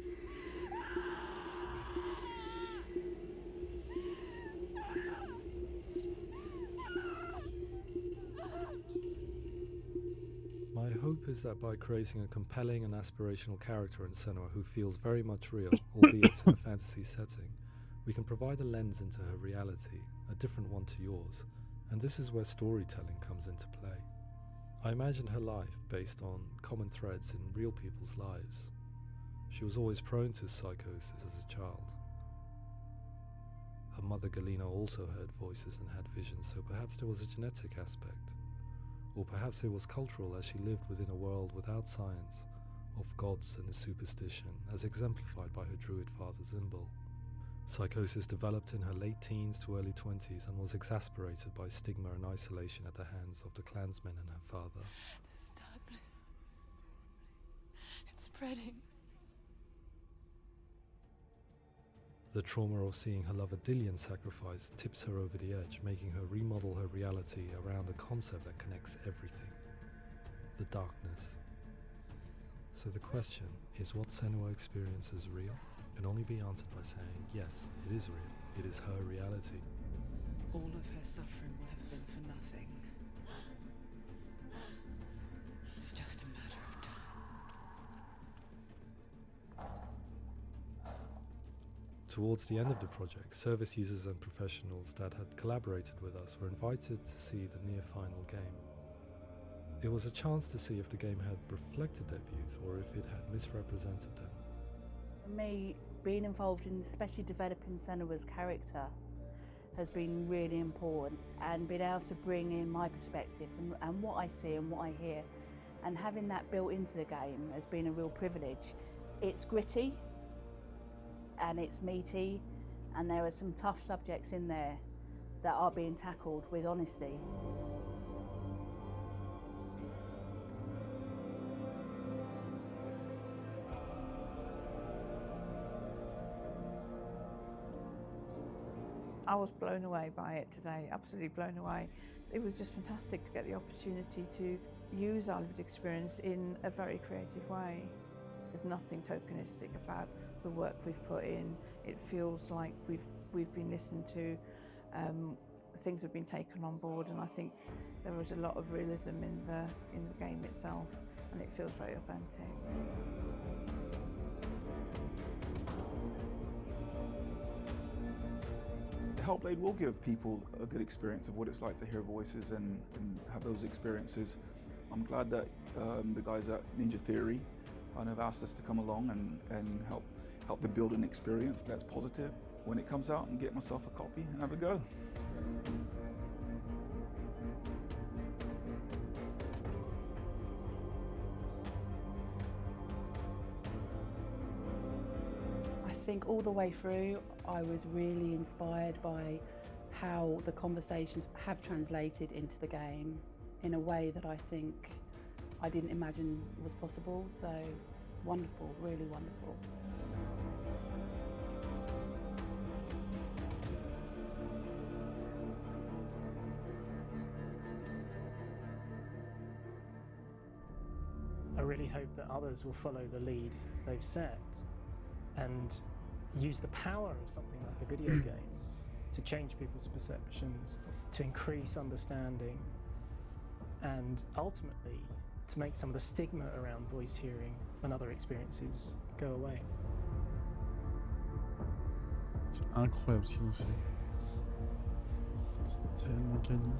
My hope is that by creating a compelling and aspirational character in Senua who feels very much real, albeit in a fantasy setting, we can provide a lens into her reality, a different one to yours, and this is where storytelling comes into play. I imagined her life based on common threads in real people's lives. She was always prone to psychosis as a child. Her mother Galina also heard voices and had visions, so perhaps there was a genetic aspect. Or perhaps it was cultural, as she lived within a world without science, of gods and a superstition, as exemplified by her druid father Zimbal. Psychosis developed in her late teens to early 20s and was exacerbated by stigma and isolation at the hands of the clansmen and her father. This darkness. It's spreading. The trauma of seeing her lover Dillian sacrificed tips her over the edge, making her remodel her reality around a concept that connects everything: the darkness. So the question is, what Senua experiences real? Can only be answered by saying, yes, it is real. It is her reality. All of her suffering will have been for nothing. It's just a matter of time. Towards the end of the project, service users and professionals that had collaborated with us were invited to see the near final game. It was a chance to see if the game had reflected their views or if it had misrepresented them. For me, being involved in especially developing Senua's character has been really important, and being able to bring in my perspective and what I see and what I hear, and having that built into the game has been a real privilege. It's gritty and it's meaty, and there are some tough subjects in there that are being tackled with honesty. I was blown away by it today, absolutely blown away. It was just fantastic to get the opportunity to use our lived experience in a very creative way. There's nothing tokenistic about the work we've put in. It feels like we've been listened to, things have been taken on board, and I think there was a lot of realism in the game itself, and it feels very authentic. Hellblade will give people a good experience of what it's like to hear voices and have those experiences. I'm glad that the guys at Ninja Theory kind of asked us to come along and help them build an experience that's positive when it comes out, and get myself a copy and have a go. I think all the way through I was really inspired by how the conversations have translated into the game in a way that I think I didn't imagine was possible. So wonderful, really wonderful. I really hope that others will follow the lead they've set and use the power of something like a video game to change people's perceptions, to increase understanding, and ultimately to make some of the stigma around voice hearing and other experiences go away. C'est incroyable ce qu'ils ont fait. C'est tellement quali.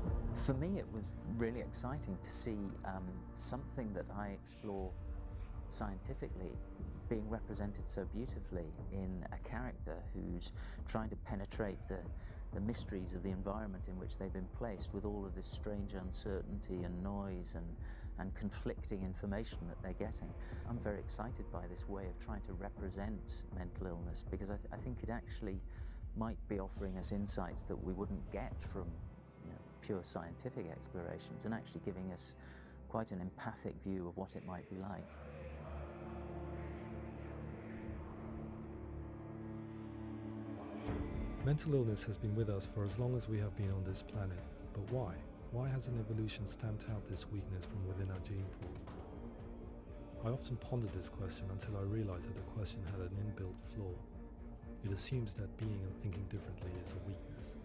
For me, it was really exciting to see something that I explore scientifically being represented so beautifully in a character who's trying to penetrate the mysteries of the environment in which they've been placed, with all of this strange uncertainty and noise and conflicting information that they're getting. I'm very excited by this way of trying to represent mental illness, because I think it actually might be offering us insights that we wouldn't get from pure scientific explorations, and actually giving us quite an empathic view of what it might be like. Mental illness has been with us for as long as we have been on this planet, but why? Why hasn't evolution stamped out this weakness from within our gene pool? I often pondered this question until I realized that the question had an inbuilt flaw. It assumes that being and thinking differently is a weakness.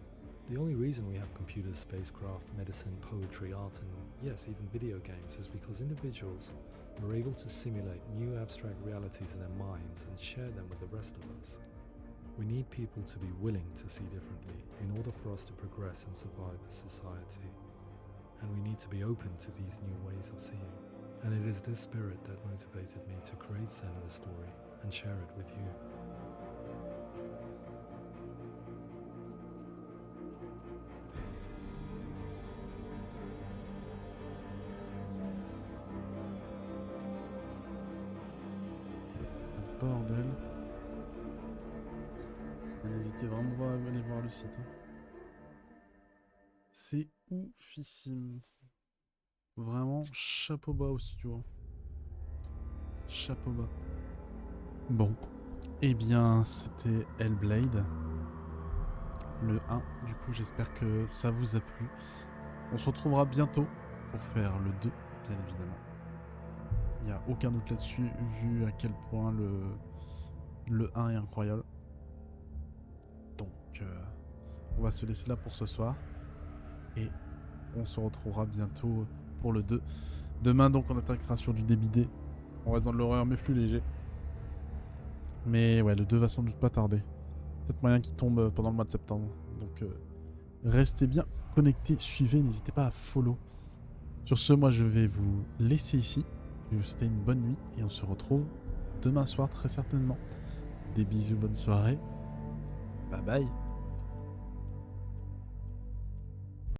The only reason we have computers, spacecraft, medicine, poetry, art, and yes, even video games is because individuals were able to simulate new abstract realities in their minds and share them with the rest of us. We need people to be willing to see differently in order for us to progress and survive as society. And we need to be open to these new ways of seeing. And it is this spirit that motivated me to create Senua's story and share it with you. Bordel. n'hésitez vraiment pas à aller voir le site. Hein. C'est oufissime. Vraiment, chapeau bas au studio. Chapeau bas. Bon. Eh bien, c'était Hellblade. Le 1. Du coup, j'espère que ça vous a plu. On se retrouvera bientôt pour faire le 2, bien évidemment. Il n'y a aucun doute là-dessus, vu à quel point le 1 est incroyable. Donc, on va se laisser là pour ce soir. Et on se retrouvera bientôt pour le 2. Demain, donc, on attaquera sur du débit. On reste dans de l'horreur, mais plus léger. Mais ouais, le 2 va sans doute pas tarder. Peut-être moyen qu'il tombe pendant le mois de septembre. Donc, restez bien connectés, suivez, n'hésitez pas à follow. Sur ce, moi, je vais vous laisser ici. Je vais vous souhaiter une bonne nuit et on se retrouve demain soir très certainement. Des bisous, bonne soirée. Bye bye.